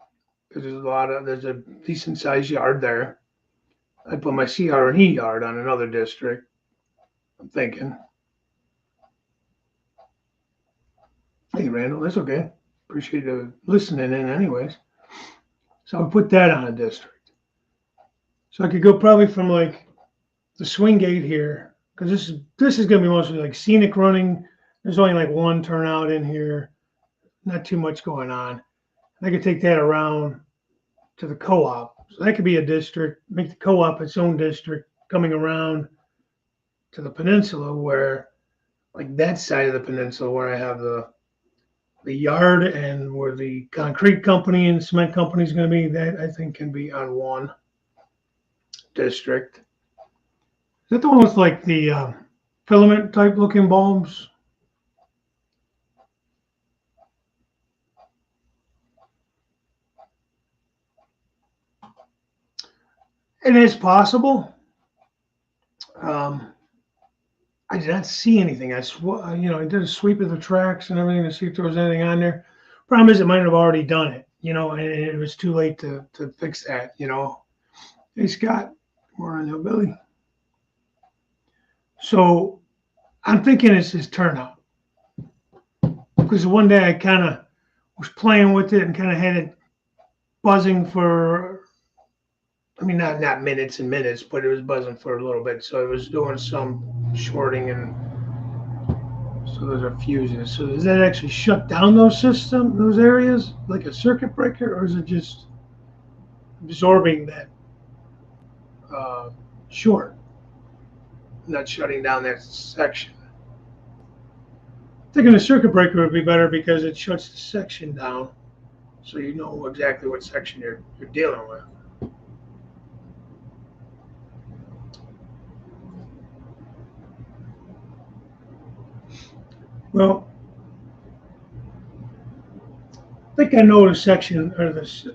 because there's a decent sized yard there. I put my CR&E yard on another district. I'm thinking, hey Randall, that's okay. Appreciate you listening in, anyways. So I'll put that on a district. So I could go probably from like the swing gate here, because this is gonna be mostly like scenic running. There's only like one turnout in here, not too much going on. I could take that around to the co-op. So that could be a district, make the co-op its own district, coming around to the peninsula where, like that side of the peninsula where I have the yard and where the concrete company and cement company is going to be, that I think can be on one district. Is that the one with like the filament type looking bulbs? It is possible. I did not see anything. I did a sweep of the tracks and everything to see if there was anything on there. Problem is, it might have already done it, and it was too late to fix that, Hey, Scott, more on Hillbilly. So I'm thinking it's his turnout because one day I kind of was playing with it and kind of had it buzzing for, I mean, not minutes and minutes, but it was buzzing for a little bit. So it was doing some shorting, and so those are fuses. So does that actually shut down those areas like a circuit breaker, or is it just absorbing that short, not shutting down that section? Thinking a circuit breaker would be better because it shuts the section down, so you know exactly what section you're dealing with. Well, I think I know the section or this.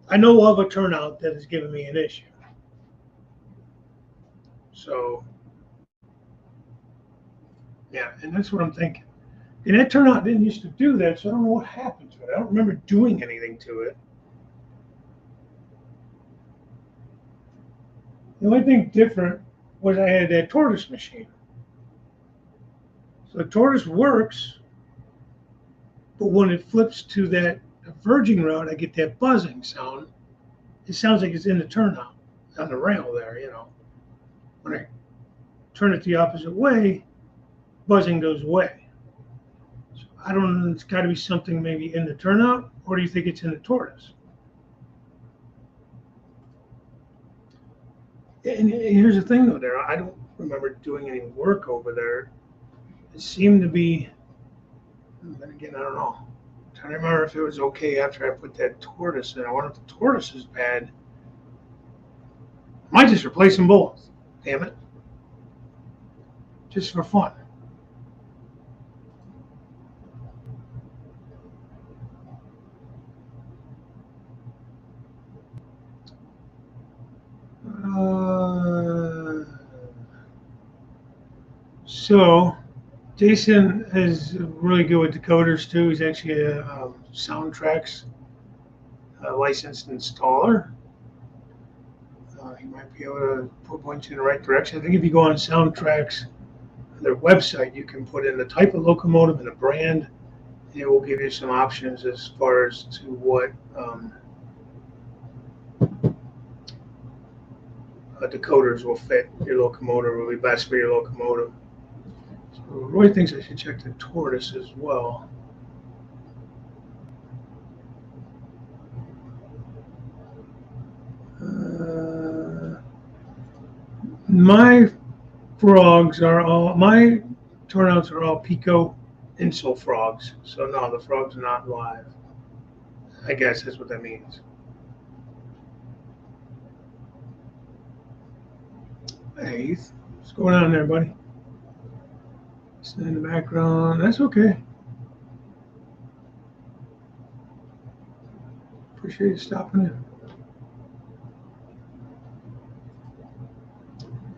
I know of a turnout that is giving me an issue. So, yeah, and that's what I'm thinking. And that turnout didn't used to do that, so I don't know what happened to it. I don't remember doing anything to it. The only thing different was I had that tortoise machine. So the tortoise works, but when it flips to that verging route, I get that buzzing sound. It sounds like it's in the turnout on the rail there, When I turn it the opposite way, buzzing goes away. So I don't know, it's got to be something maybe in the turnout, or do you think it's in the tortoise? And here's the thing though, there, I don't remember doing any work over there. It seemed to be, then again, I don't know. I'm trying to remember if it was okay after I put that tortoise in. I wonder if the tortoise is bad. I might just replace them both. Damn it. Just for fun. So Jason is really good with decoders too. He's actually a Soundtracks licensed installer. He might be able to point you in the right direction. I think if you go on Soundtracks, their website, you can put in the type of locomotive and the brand. And it will give you some options as far as to what decoders will fit your locomotive, will be best for your locomotive. So Roy thinks I should check the tortoise as well. My my turnouts are all Pico insole frogs. So no, the frog's not live. I guess that's what that means. Hey, Heath, what's going on there, buddy? Stand in the background. That's okay. Appreciate you stopping in.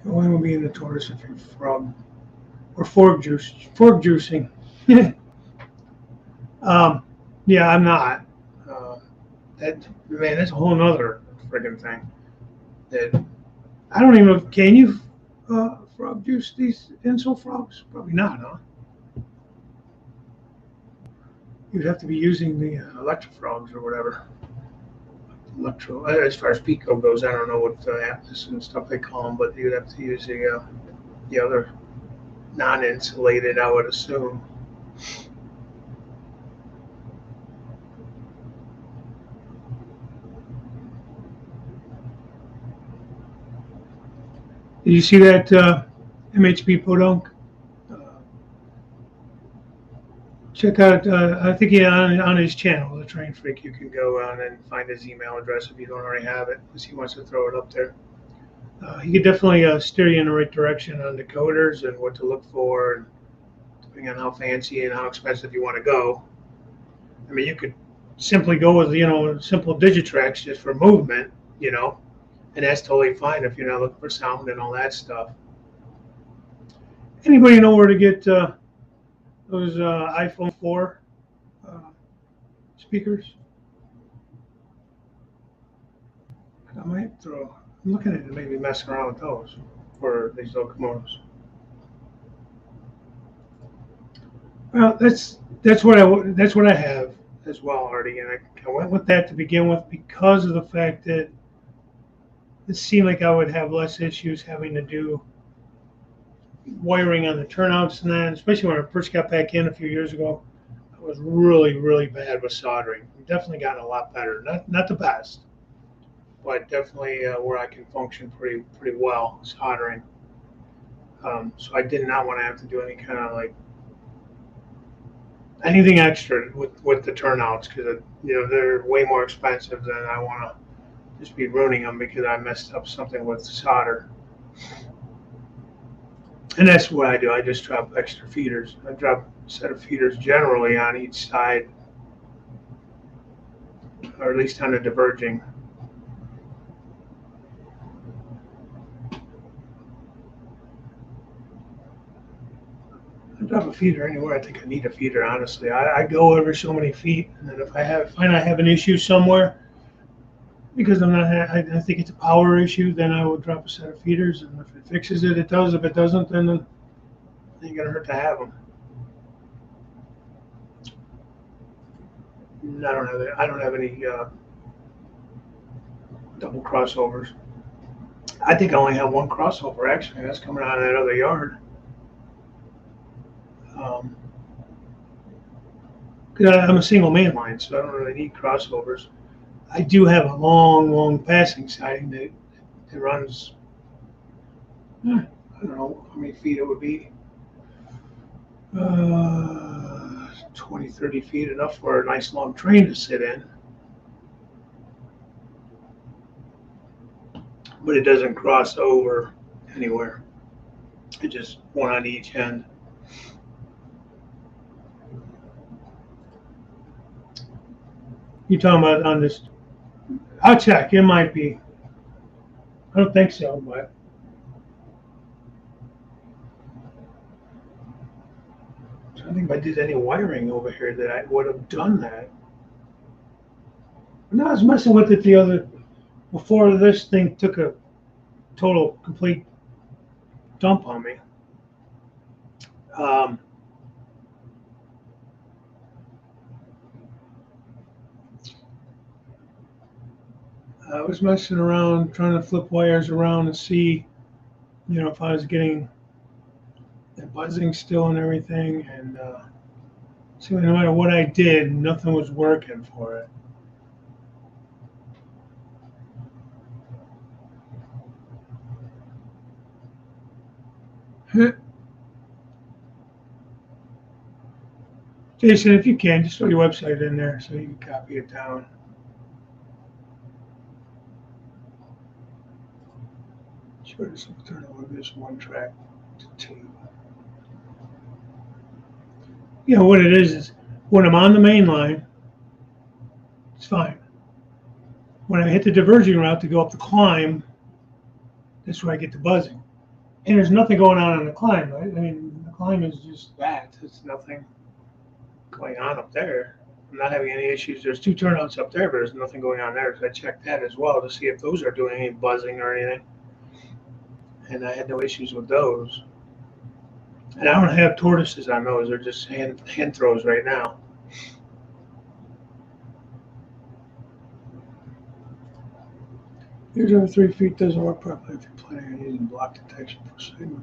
Why will be in the tortoise if you're frog or fork juicing. Yeah, I'm not. that man, that's a whole nother friggin' thing. That I don't even know. Can you frog juice these insult frogs? Probably not, huh? You'd have to be using the electro frogs or whatever. Electro, as far as Pico goes, I don't know what Atlas and stuff they call them, but you'd have to use the other non-insulated, I would assume. Did you see that MHP Podunk? Uh, Check out, I think on his channel, The Train Freak, you can go on and find his email address if you don't already have it, because he wants to throw it up there. He could definitely steer you in the right direction on decoders and what to look for, and depending on how fancy and how expensive you want to go. I mean, you could simply go with, simple Digitracks just for movement, and that's totally fine if you're not looking for sound and all that stuff. Anybody know where to get those iPhone 4 speakers? I might I'm looking at it, maybe messing around with those for these locomotives. Well, that's what I have as well, Artie, and I went with that to begin with because of the fact that it seemed like I would have less issues having to do wiring on the turnouts and that, especially when I first got back in a few years ago. I was really, really bad with soldering. I've definitely gotten a lot better. Not the best, but definitely where I can function pretty well soldering. So I did not want to have to do any kind of like anything extra with the turnouts because they're way more expensive than I want to just be ruining them because I messed up something with solder. And that's what I do. I just drop extra feeders. I drop a set of feeders generally on each side, or at least on the diverging. I drop a feeder anywhere I think I need a feeder, honestly. I go every so many feet, and then if I find I have an issue somewhere, because I think it's a power issue, then I will drop a set of feeders, and if it fixes it, it does. If it doesn't, then it ain't gonna hurt to have them. I don't have any double crossovers. I think I only have one crossover actually. That's coming out of that other yard. Because I'm a single man line, so I don't really need crossovers. I do have a long passing siding that runs, I don't know how many feet it would be, 20, 30 feet, enough for a nice long train to sit in. But it doesn't cross over anywhere. It just one on each end. You talking about on this? I'll check. It might be. I don't think so, but I think if I did any wiring over here that I would have done that. No, I was messing with it before this thing took a total complete dump on me. I was messing around trying to flip wires around and see, if I was getting the buzzing still and everything. And so no matter what I did, nothing was working for it. Jason, if you can, just throw your website in there so you can copy it down. Sure, this will turn over this one track to two. What it is when I'm on the main line, it's fine. When I hit the diverging route to go up the climb, that's where I get the buzzing. And there's nothing going on the climb, right? I mean, the climb is just that. There's nothing going on up there. I'm not having any issues. There's 2 turnouts up there, but there's nothing going on there. So I checked that as well to see if those are doing any buzzing or anything. And I had no issues with those. And I don't have tortoises on those. They're just hand throws right now. Here's over 3 feet doesn't work properly if you're planning on using block detection for signal.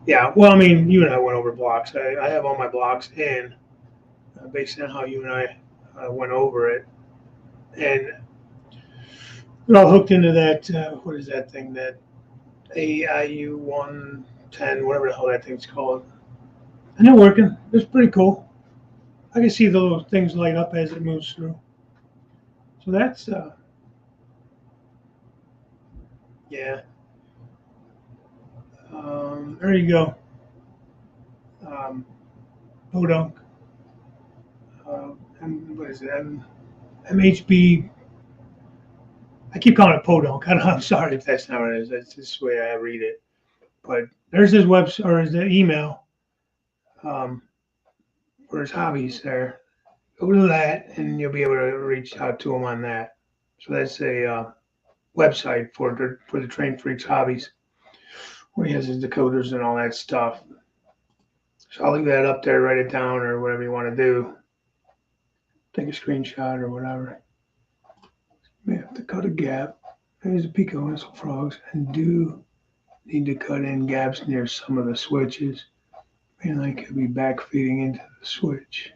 Yeah, well, I mean, you and I went over blocks. I have all my blocks in based on how you and I went over it. And they're all hooked into that, what is that thing, that AIU 110, whatever the hell that thing's called. And they're working. It's pretty cool. I can see the little things light up as it moves through. So that's, yeah. There you go. Podunk. What is it? MHB. I keep calling it Podunk. I'm sorry if that's not what it is. That's just the way I read it. But there's his website or his email for his hobbies there. Go to that, and you'll be able to reach out to him on that. So that's a website for the Train Freaks hobbies, where he has his decoders and all that stuff. So I'll leave that up there, write it down, or whatever you want to do. Take a screenshot or whatever. We have to cut a gap. There's the Pico whistle frogs, and do need to cut in gaps near some of the switches. And I could be back feeding into the switch.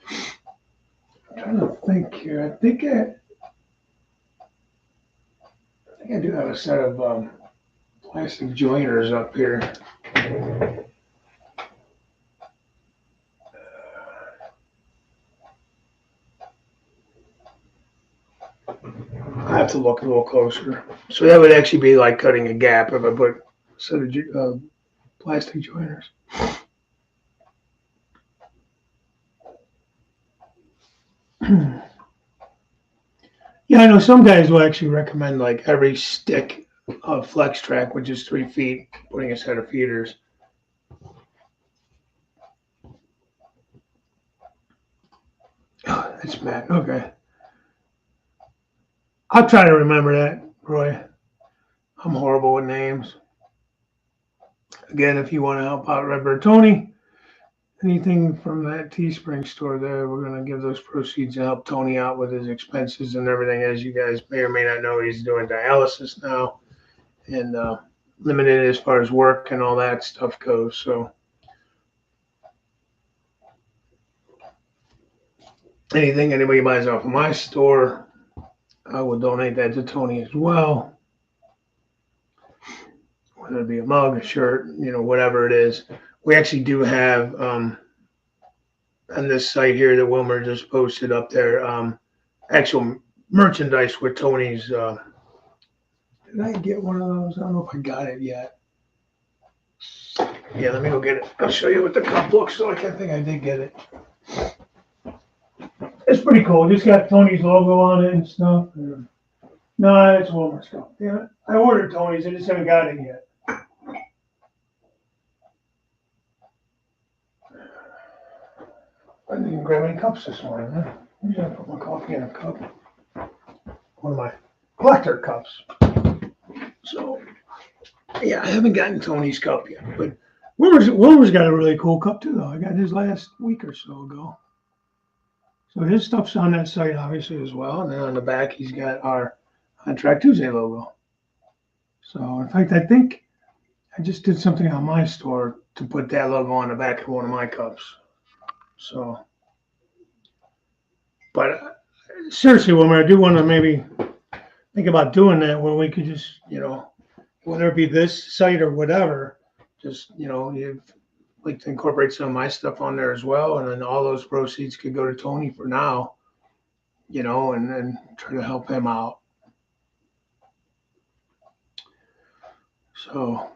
I'm trying to think here. I think I do have a set of plastic joiners up here. I have to look a little closer. So that would actually be like cutting a gap if I put a set of plastic joiners. Yeah, I know some guys will actually recommend like every stick of flex track, which is 3 feet, putting a set of feeders. Oh, that's Matt. Okay. I'll try to remember that, Roy. I'm horrible with names. Again, if you want to help out Redbird Tony, anything from that Teespring store there, we're going to give those proceeds to help Tony out with his expenses and everything. As you guys may or may not know, he's doing dialysis now and limited as far as work and all that stuff goes. So anything anybody buys off of my store, I will donate that to Tony as well. Whether it be a mug, a shirt, whatever it is. We actually do have on this site here that Wilmer just posted up there, actual merchandise with Tony's. Did I get one of those? I don't know if I got it yet. Yeah, let me go get it. I'll show you what the cup looks like. I think I did get it. It's pretty cool. Just got Tony's logo on it and stuff. No, it's Wilmer stuff. Yeah, I ordered Tony's. I just haven't got it yet. I didn't even grab any cups this morning, huh? Usually I put my coffee in a cup. One of my collector cups. So, yeah, I haven't gotten Tony's cup yet. But Wilmer's got a really cool cup too, though. I got his last week or so ago. So his stuff's on that site, obviously, as well. And then on the back, he's got our On Track Tuesday logo. So, in fact, I think I just did something on my store to put that logo on the back of one of my cups. So, but seriously, Wilmer, I do want to maybe think about doing that when we could just, whether it be this site or whatever, just, you'd like to incorporate some of my stuff on there as well. And then all those proceeds could go to Tony for now, and then try to help him out. So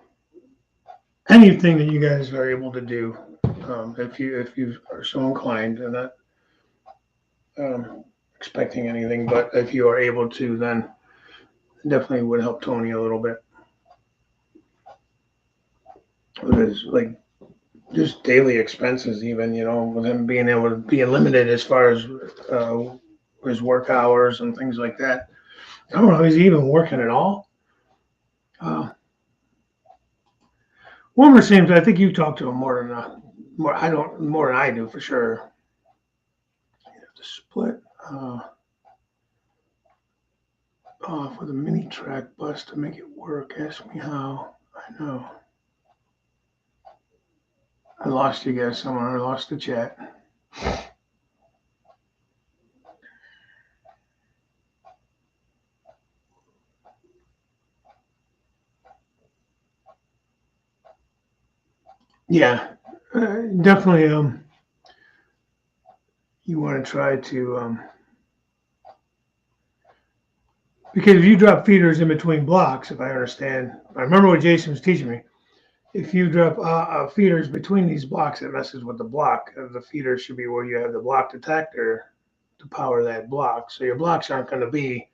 anything that you guys are able to do, if you are so inclined, and not expecting anything, but if you are able to, then definitely would help Tony a little bit. Because like just daily expenses, even, with him being able to be limited as far as his work hours and things like that. I don't know, is he even working at all? Uh, Wilmer seems. I think you talk to him more. I don't more than I do for sure. You have to split off with a mini track bus to make it work. Ask me how. I know. I lost you guys somewhere. I lost the chat. Yeah, definitely. You want to try to because if you drop feeders in between blocks, if I understand, I remember what Jason was teaching me. If you drop feeders between these blocks, it messes with the block. The feeder should be where you have the block detector to power that block. So your blocks aren't going to be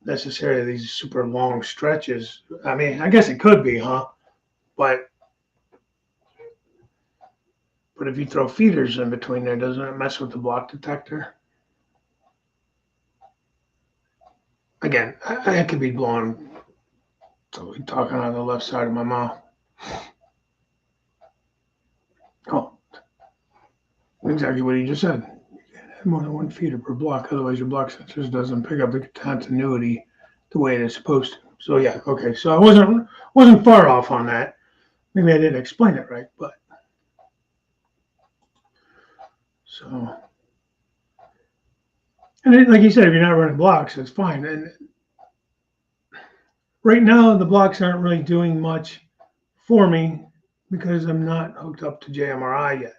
necessarily these super long stretches. I mean, I guess it could be, huh? But if you throw feeders in between there, doesn't it mess with the block detector? Again, I could be blowing, totally talking on the left side of my mouth. Oh, exactly what he just said. You can't have more than one feeder per block, otherwise your block sensors doesn't pick up the continuity the way it is supposed to. So yeah, okay. So I wasn't far off on that. Maybe I didn't explain it right, but so and it, like you said, if you're not running blocks, it's fine. And right now the blocks aren't really doing much for me because I'm not hooked up to JMRI yet.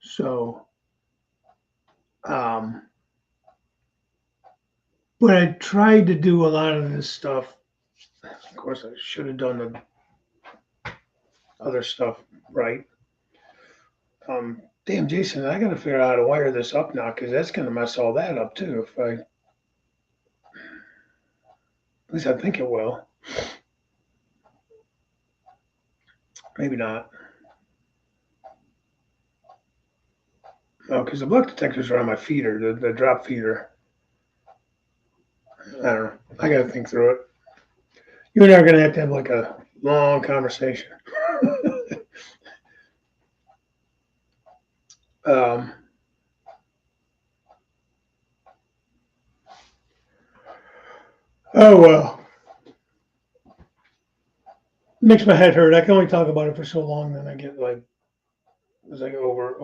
So, um, but I tried to do a lot of this stuff. Of course, I should have done the other stuff right. Damn, Jason, I got to figure out how to wire this up now because that's going to mess all that up too. At least I think it will. Maybe not. Oh, because the block detectors are on my feeder, the drop feeder. I don't know. I got to think through it. You and I are going to have like a long conversation. um, oh, well. It makes my head hurt. I can only talk about it for so long, then I get like, it's like what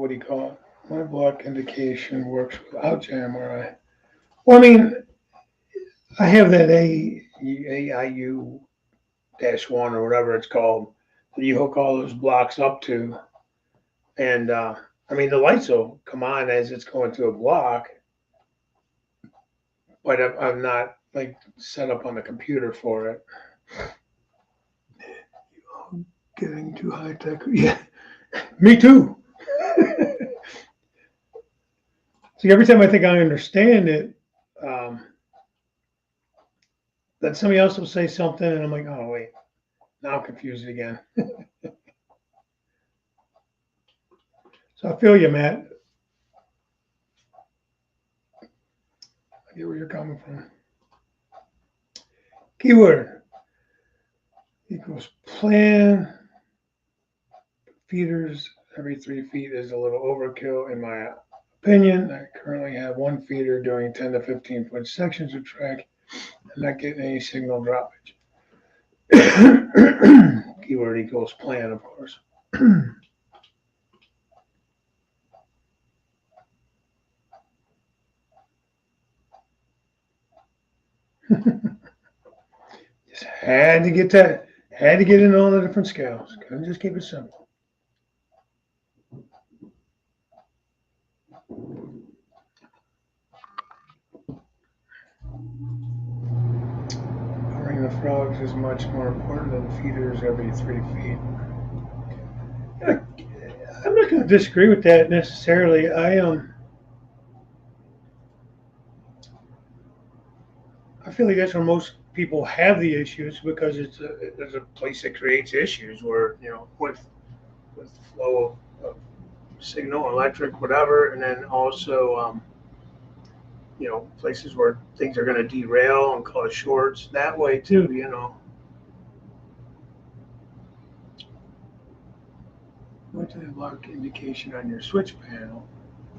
do you call it? My block indication works without JMRI. Well, I mean, I have that AIU -1 or whatever it's called that you hook all those blocks up to, and I mean the lights will come on as it's going to a block, but I'm not like set up on the computer for it. Getting too high tech, yeah, me too. See, every time I think I understand it, um, then somebody else will say something, and I'm like, oh wait, now I'm confused again. So I feel you, Matt. I get where you're coming from. Keyword equals plan. Feeders every 3 feet is a little overkill in my opinion. I currently have one feeder doing 10 to 15-foot sections of track. I'm not getting any signal droppage. Keyword equals plan, of course. Just had to get that, had to get in all the different scales. Couldn't just keep it simple. Powering the frogs is much more important than feeders every 3 feet. I'm not going to disagree with that necessarily. I feel like that's where most people have the issues because it's a place that creates issues where, with flow of signal, electric, whatever, and then also, places where things are going to derail and cause shorts that way too. What's the mark indication on your switch panel?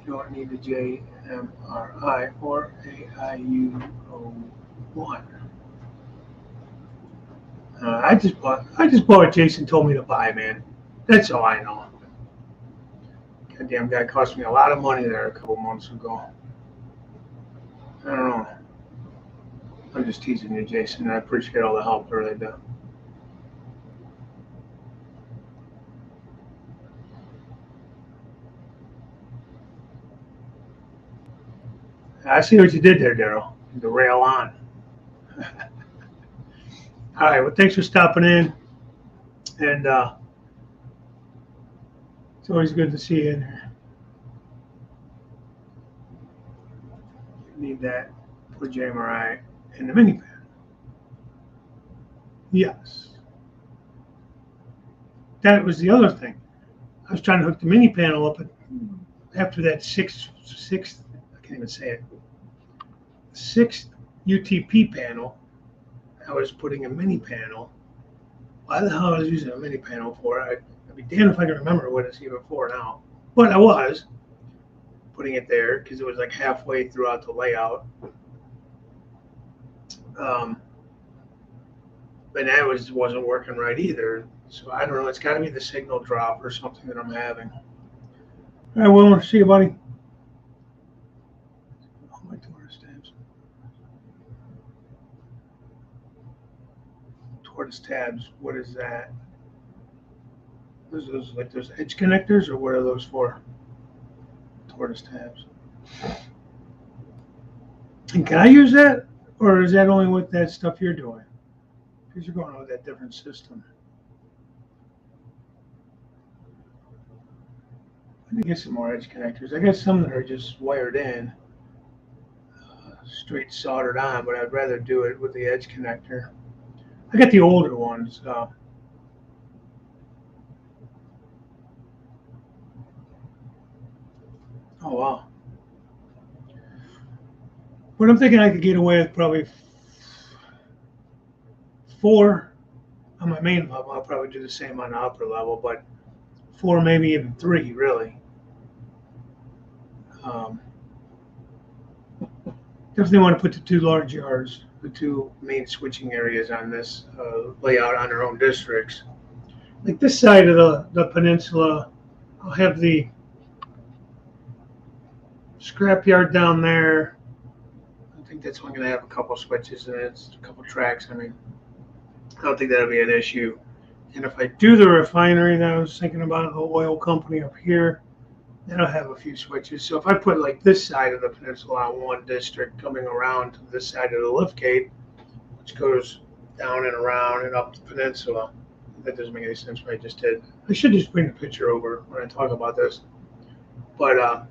You don't need a JMRI or AIU01. I just bought what Jason told me to buy, man. That's all I know. Goddamn guy cost me a lot of money there a couple months ago. I don't know. I'm just teasing you, Jason. I appreciate all the help, I really do. I see what you did there, Daryl. The rail on. All right. Well, thanks for stopping in, and it's always good to see you in here. You need that for JMRI in the minivan. Yes. That was the other thing. I was trying to hook the mini panel up after that sixth, I can't even say it, sixth UTP panel. I was putting a mini panel. Why the hell I was using a mini panel for? I'd be damned if I can remember what it's even for now. But I was putting it there because it was like halfway throughout the layout. But that wasn't working right either. So I don't know. It's got to be the signal drop or something that I'm having. All right, Wilmer. See you, buddy. Oh, my tortoise tabs. Tortoise tabs. What is that? Those like those edge connectors, or what are those for? Tortoise tabs. And can I use that, or is that only with that stuff you're doing? Because you're going with that different system. I need to get some more edge connectors. I got some that are just wired in, straight soldered on, but I'd rather do it with the edge connector. I got the older ones. Oh wow. But I'm thinking I could get away with probably 4 on my main level. I'll probably do the same on the upper level, but 4, maybe even 3, really. Definitely want to put the 2 large yards, the 2 main switching areas on this layout on their own districts. Like this side of the peninsula, I'll have the scrap yard down there. I think that's only going to have a couple switches and it's a couple tracks. I mean, I don't think that'll be an issue. And if I do the refinery that I was thinking about, the oil company up here, then I'll have a few switches. So if I put like this side of the peninsula on one district coming around to this side of the lift gate, which goes down and around and up the peninsula, that doesn't make any sense what I just did. I should just bring the picture over when I talk about this. But I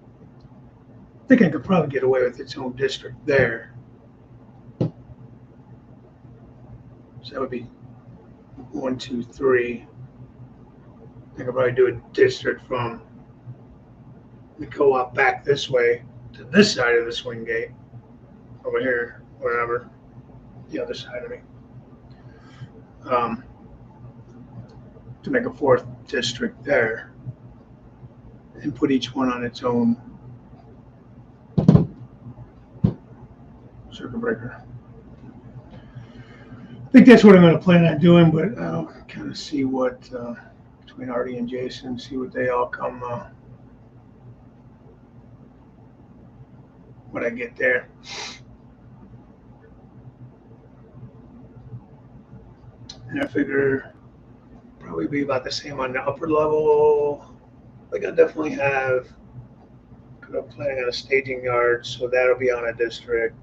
think I could probably get away with its own district there. So that would be 1, 2, 3. I could probably do a district from the co-op back this way to this side of the swing gate, over here, wherever, the other side of me, to make a 4th district there, and put each one on its own circuit breaker. I think that's what I'm going to plan on doing, but I'll kind of see what, between Artie and Jason, see what they all come, what I get there. And I figure probably be about the same on the upper level. Like I definitely have, I'm planning on a staging yard, so that'll be on a district.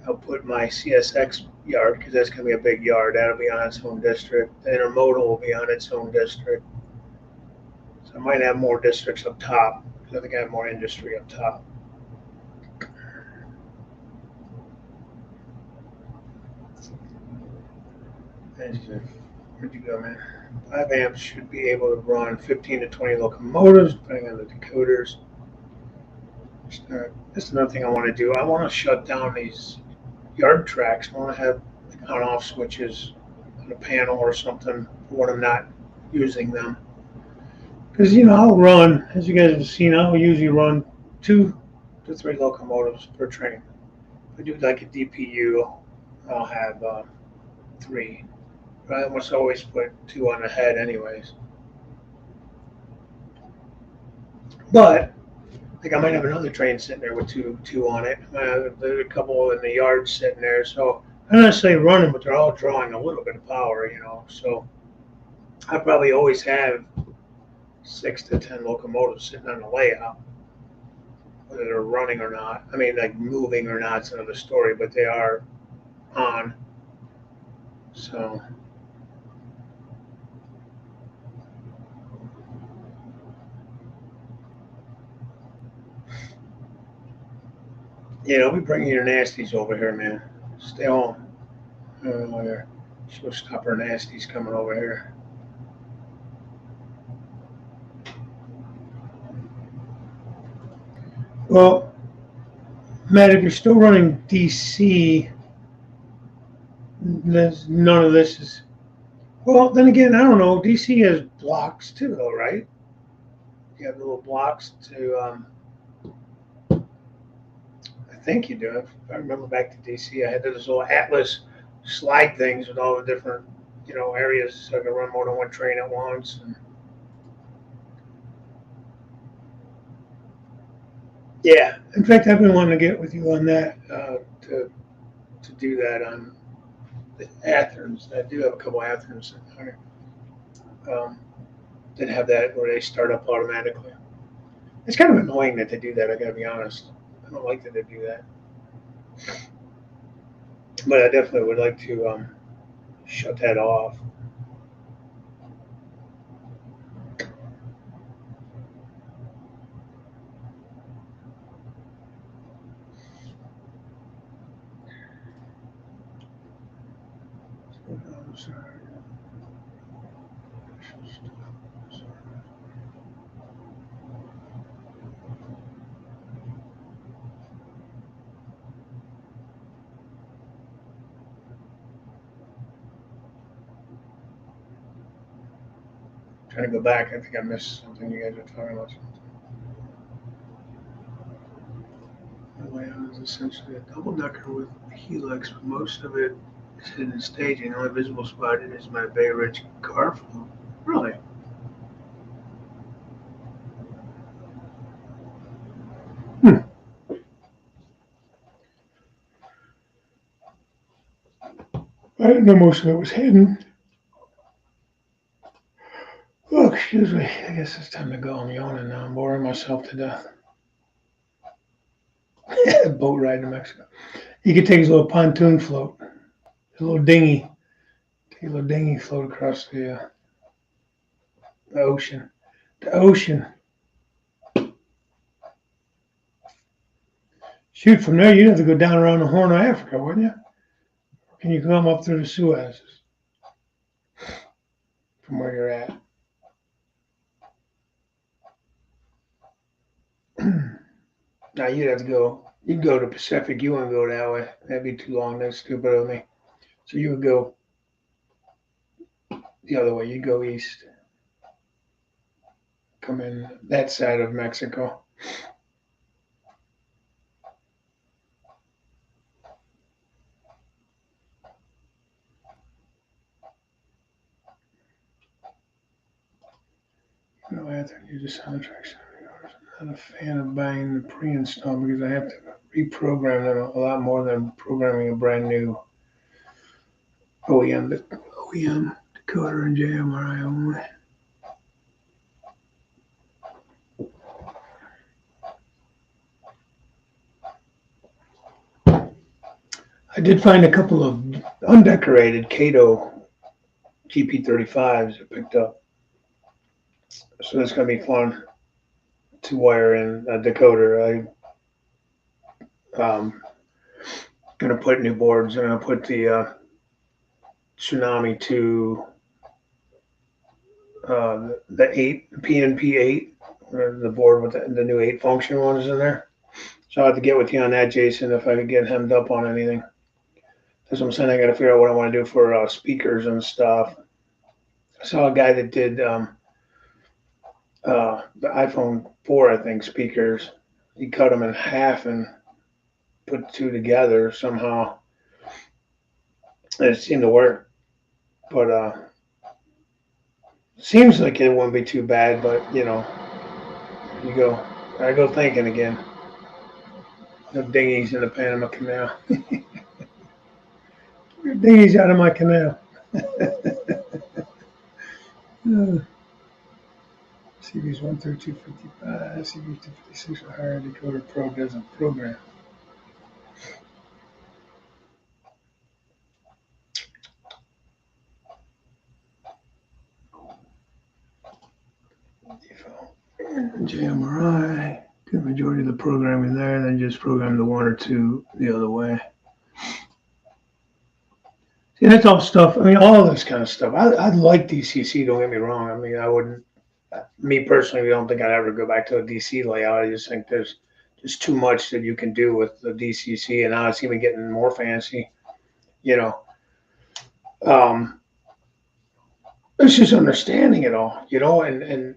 I'll put my CSX yard because that's going to be a big yard. That'll be on its own district. The intermodal will be on its own district. So I might have more districts up top because I think I have more industry up top. Where'd you go, man? 5 amps should be able to run 15 to 20 locomotives, depending on the decoders. That's another thing I want to do. I want to shut down these yard tracks. I want to have like on-off switches on a panel or something when I'm not using them. Because, I'll run, as you guys have seen, I'll usually run 2 to 3 locomotives per train. If I do like a DPU, I'll have 3. But I almost always put 2 on the head anyways. But, like, I might have another train sitting there with two on it. There's a couple in the yard sitting there. So, I'm not necessarily running, but they're all drawing a little bit of power, So, I probably always have 6 to 10 locomotives sitting on the layout. Whether they're running or not. I mean, like moving or not, it's another story, but they are on. So, don't be bringing your nasties over here, man. Stay home. She'll stop her nasties coming over here. Well, Matt, if you're still running DC, none of this is. Well, then again, I don't know. DC has blocks too, though, right? You have little blocks to. I think you do. If I remember back to DC, I had those little Atlas slide things with all the different, areas so I could run more than one train at once. And yeah, in fact, I've been wanting to get with you on that to do that on the Athens. I do have a couple Athens that have that where they start up automatically. It's kind of annoying that they do that. I got to be honest. I don't like that they do that, but I definitely would like to shut that off. Trying to go back. I think I missed something. You guys were talking about something. The layout is essentially a double decker with helix, but most of it is hidden in staging. The only visible spot is my Bay Ridge car flow. Really? Hmm. I didn't know most of it was hidden. Oh, excuse me. I guess it's time to go. I'm yawning now. I'm boring myself to death. Boat ride to Mexico. You could take his little pontoon float, his little dinghy. Take a little dinghy float across the ocean. The ocean. Shoot, from there you'd have to go down around the Horn of Africa, wouldn't you? Or can you come up through the Suezes from where you're at? Now you'd have to go. You'd go to Pacific. You wouldn't go that way. That'd be too long. That's stupid of me. So you would go the other way. You'd go east. Come in that side of Mexico. No, Anthony, you just soundtracks. I'm not a fan of buying the pre-install because I have to reprogram them a lot more than programming a brand new OEM decoder and JMRI only. I did find a couple of undecorated Kato GP35s I picked up. So that's going to be fun to wire in a decoder. I'm going to put new boards. I'm going to put the Tsunami to the 8 PNP 8, the board with the new 8 function ones in there. So I have to get with you on that, Jason, if I could get hemmed up on anything. That's what I'm saying. I got to figure out what I want to do for speakers and stuff. I saw a guy that did the iPhone 4, I think, speakers. He cut them in half and put the two together somehow. And it seemed to work. But seems like it wouldn't be too bad. But, you go, I go thinking again. No dinghies in the Panama Canal. Dinghies out of my canal. CVs 1 through 255, CVs 256 or higher, Decoder Pro doesn't program. Default. JMRI, good majority of the programming there, then just program the 1 or 2 the other way. See, that's all stuff. I mean, all this kind of stuff. I'd like DCC. Don't get me wrong. I mean, I wouldn't. Me personally, I don't think I'd ever go back to a DC layout. I just think there's just too much that you can do with the DCC, and now it's even getting more fancy. You know, it's just understanding it all. And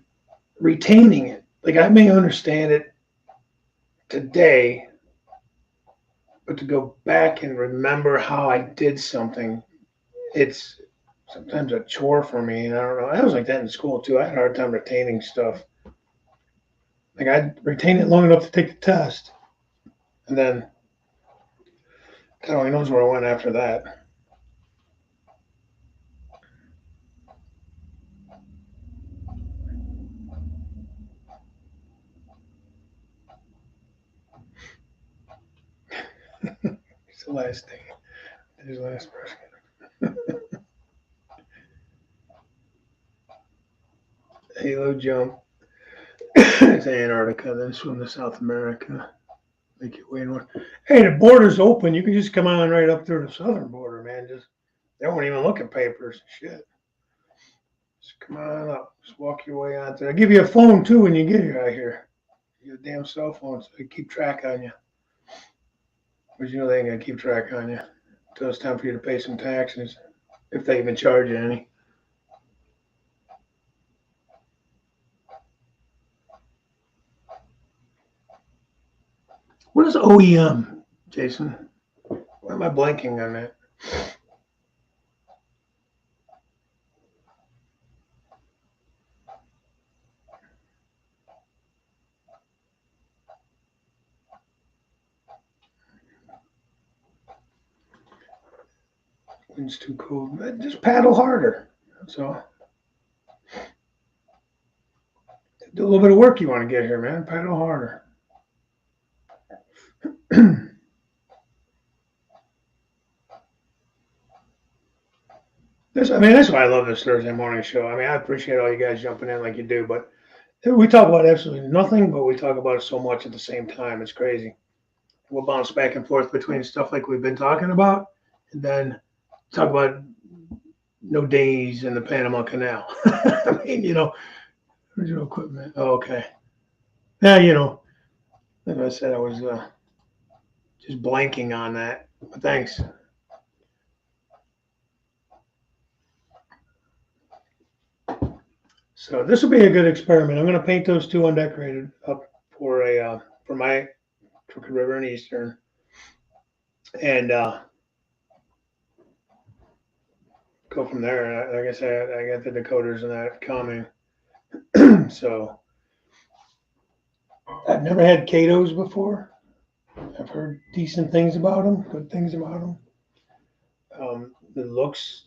retaining it. Like I may understand it today, but to go back and remember how I did something, it's sometimes a chore for me. And I don't know. I was like that in school too. I had a hard time retaining stuff. Like I'd retain it long enough to take the test, and then God only knows where I went after that. It's the last thing. His last person. Halo jump. It's Antarctica. Then swim to South America. Make your way north. Hey, the border's open. You can just come on right up through the southern border, man. Just they won't even look at papers. Shit. Just come on up. Just walk your way out there. I'll give you a phone too when you get here out here. Your damn cell phone so they keep track on you. But you know they ain't gonna keep track on you until it's time for you to pay some taxes, if they even charge you any. What is OEM, Jason? Why am I blanking on that? Wind's too cold. Just paddle harder. That's all. Do a little bit of work you want to get here, man. Paddle harder. That's why I love this Thursday morning show. I mean, I appreciate all you guys jumping in like you do, but we talk about absolutely nothing, but we talk about it so much at the same time. It's crazy. We'll bounce back and forth between stuff like we've been talking about, and then talk about no dinghies in the Panama Canal. I mean, original equipment. Oh, okay. Yeah, like I said, I was just blanking on that. But thanks. So this will be a good experiment. I'm going to paint those two undecorated up for my Crooked River and Eastern, and go from there. Like I said, I got the decoders and that coming. So I've never had Kato's before. I've heard decent things about them, good things about them. It looks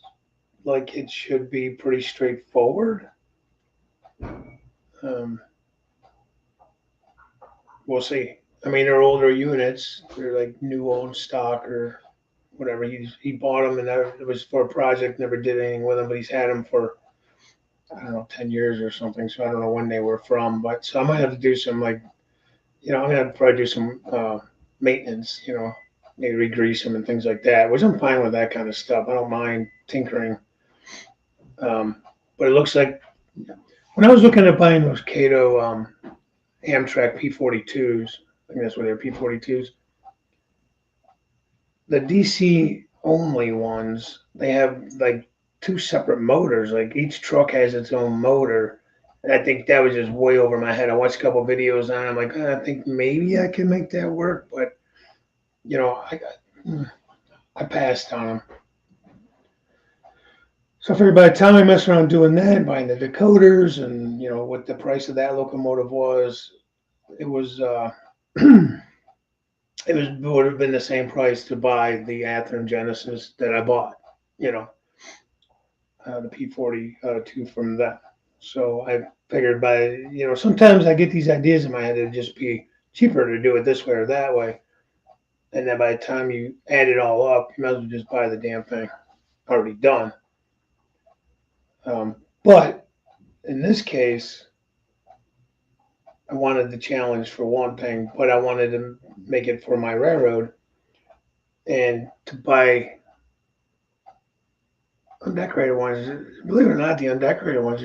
like it should be pretty straightforward. Um, we'll see. I mean, they're older units. They're like new old stock or whatever. He bought them and it was for a project. Never did anything with them, but he's had them for I don't know 10 years or something. So I don't know when they were from. But so I might have to do some I'm gonna have to probably do some maintenance. maybe re-grease them and things like that, which I'm fine with that kind of stuff. I don't mind tinkering. But it looks like when I was looking at buying those Cato Amtrak P42s, I think that's what they're P42s. The DC only ones, they have like two separate motors. Like each truck has its own motor. And I think that was just way over my head. I watched a couple of videos on it. I'm like, I think maybe I can make that work, but you know, I passed on them. So I figured by the time I messed around doing that, buying the decoders, and you know what the price of that locomotive was, it was would have been the same price to buy the Athearn Genesis that I bought. You know, the P42 from that. So I figured by sometimes I get these ideas in my head it'd just be cheaper to do it this way or that way, and then by the time you add it all up, you might as well just buy the damn thing already done. But in this case, I wanted the challenge for one thing, but I wanted to make it for my railroad and to buy undecorated ones. Believe it or not, the undecorated ones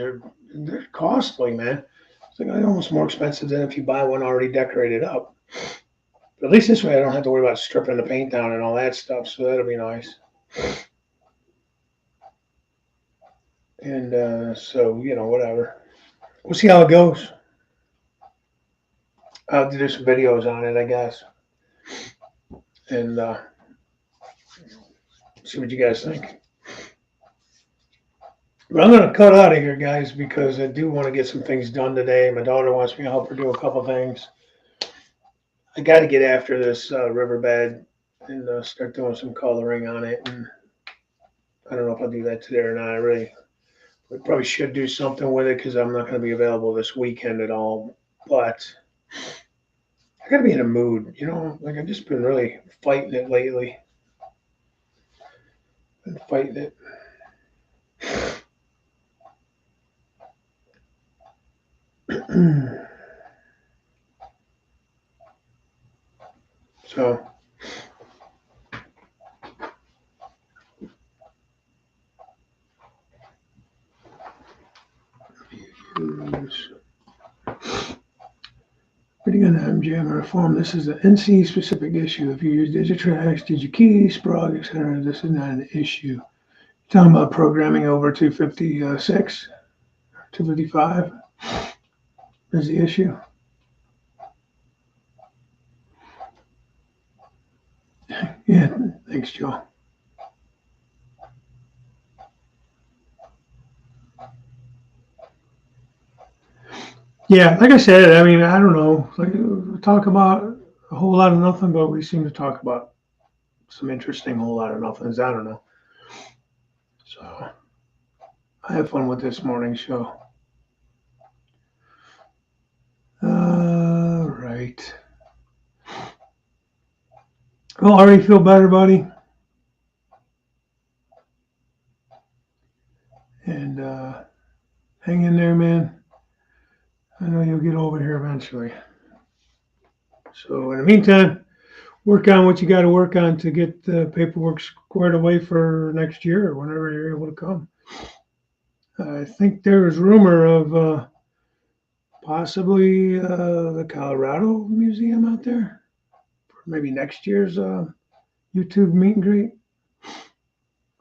they're costly, man. It's like almost more expensive than if you buy one already decorated up. But at least this way, I don't have to worry about stripping the paint down and all that stuff. So that'll be nice. And so whatever. We'll see how it goes. I'll do some videos on it, I guess, and see what you guys think. But I'm going to cut out of here, guys, because I do want to get some things done today. My daughter wants me to help her do a couple things. I got to get after this riverbed and start doing some coloring on it. And I don't know if I'll do that today or not. We probably should do something with it because I'm not going to be available this weekend at all. But I got to be in a mood, like I've just been really fighting it lately. Been fighting it. So reading on the MGM reform, this is an NC specific issue. If you use Digitrax, DigiKey, Sprague, etc., this is not an issue. Talking about programming over 256, 255 is the issue. Yeah, thanks, Joe. Yeah, like I said, I mean, I don't know. Like we talk about a whole lot of nothing, but we seem to talk about some interesting whole lot of nothings. I don't know. So I have fun with this morning show. All right. Well, already feel better, buddy. And hang in there, man. I know you'll get over here eventually. So in the meantime, work on what you got to work on to get the paperwork squared away for next year or whenever you're able to come. I think there was rumor of possibly the Colorado Museum out there for maybe next year's YouTube meet and greet.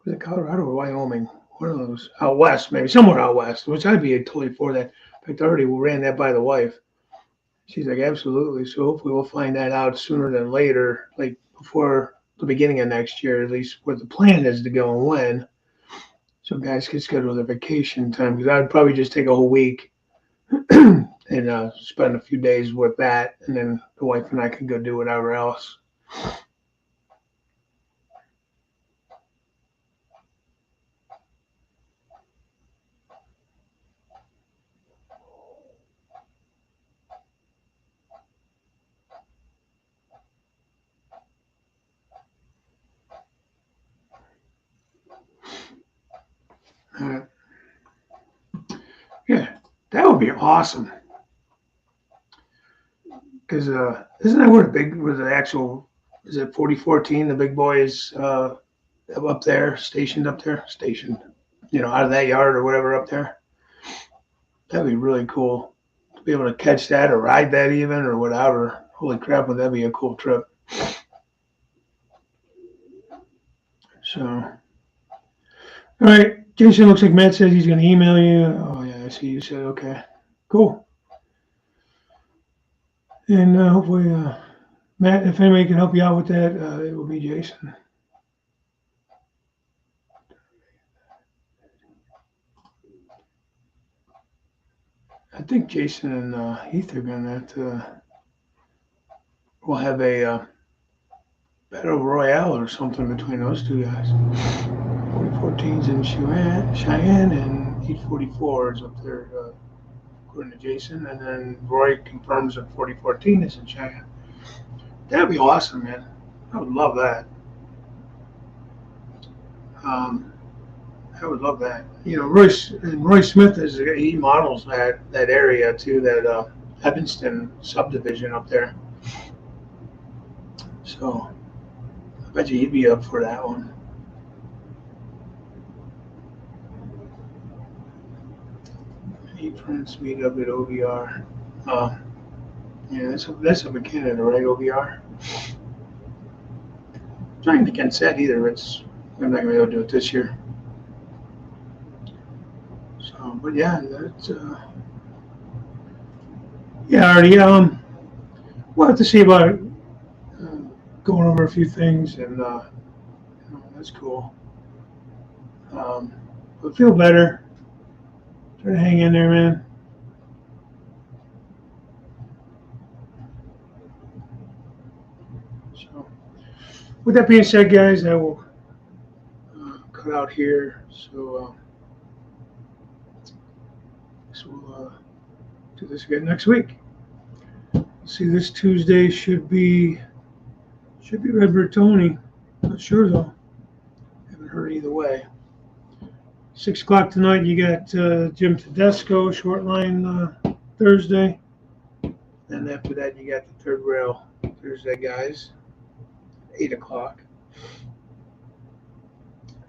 Was it Colorado or Wyoming? One of those out west, maybe somewhere out west, which I'd be totally for that. In fact, I already ran that by the wife. She's like, absolutely. So hopefully we'll find that out sooner than later, like before the beginning of next year, at least what the plan is to go and when. So guys can schedule their vacation time because I'd probably just take a whole week and spend a few days with that, and then the wife and I can go do whatever else. Yeah, that would be awesome. Because isn't that where the actual is it 4014? The big boy is up there, stationed up there, stationed. Out of that yard or whatever up there. That'd be really cool to be able to catch that or ride that even or whatever. Holy crap, would that be a cool trip? So, all right, Jason. Looks like Matt says he's going to email you. Oh yeah, I see. You said okay, cool. And hopefully, Matt, if anybody can help you out with that, it will be Jason. I think Jason and Heath are going to have to. We'll have a battle royale or something between those two guys. 4014's in Cheyenne and 844 is up there, according to Jason. And then Roy confirms that 4014 is in Cheyenne. That'd be awesome, man. I would love that. Um, I would love that. Roy Smith he models that area too, that Evanston subdivision up there. So I bet you he'd be up for that one. Friends meet up at OVR. Yeah, that's up in Canada, right? OVR. Not even against that either. I'm not gonna be able to do it this year. So, but yeah, that's yeah, already. We'll have to see about going over a few things, and that's cool. But feel better. Try to hang in there, man. So, with that being said, guys, I will cut out here. So we'll do this again next week. See, this Tuesday should be Redbird Tony. Not sure though. Haven't heard either way. 6 o'clock tonight. You got Jim Tedesco short line Thursday, and after that you got the third rail Thursday guys. 8 o'clock.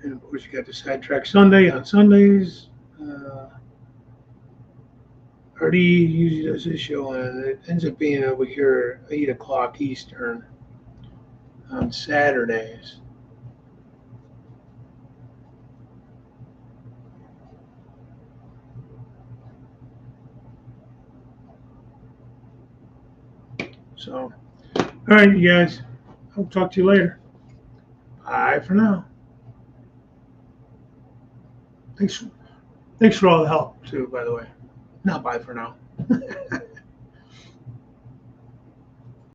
And of course, you got the sidetrack Sunday on Sundays. RD usually does his show, and it ends up being over here 8 o'clock Eastern on Saturdays. So, all right, you guys. I'll talk to you later. Bye for now. Thanks for all the help too, by the way. Not bye for now.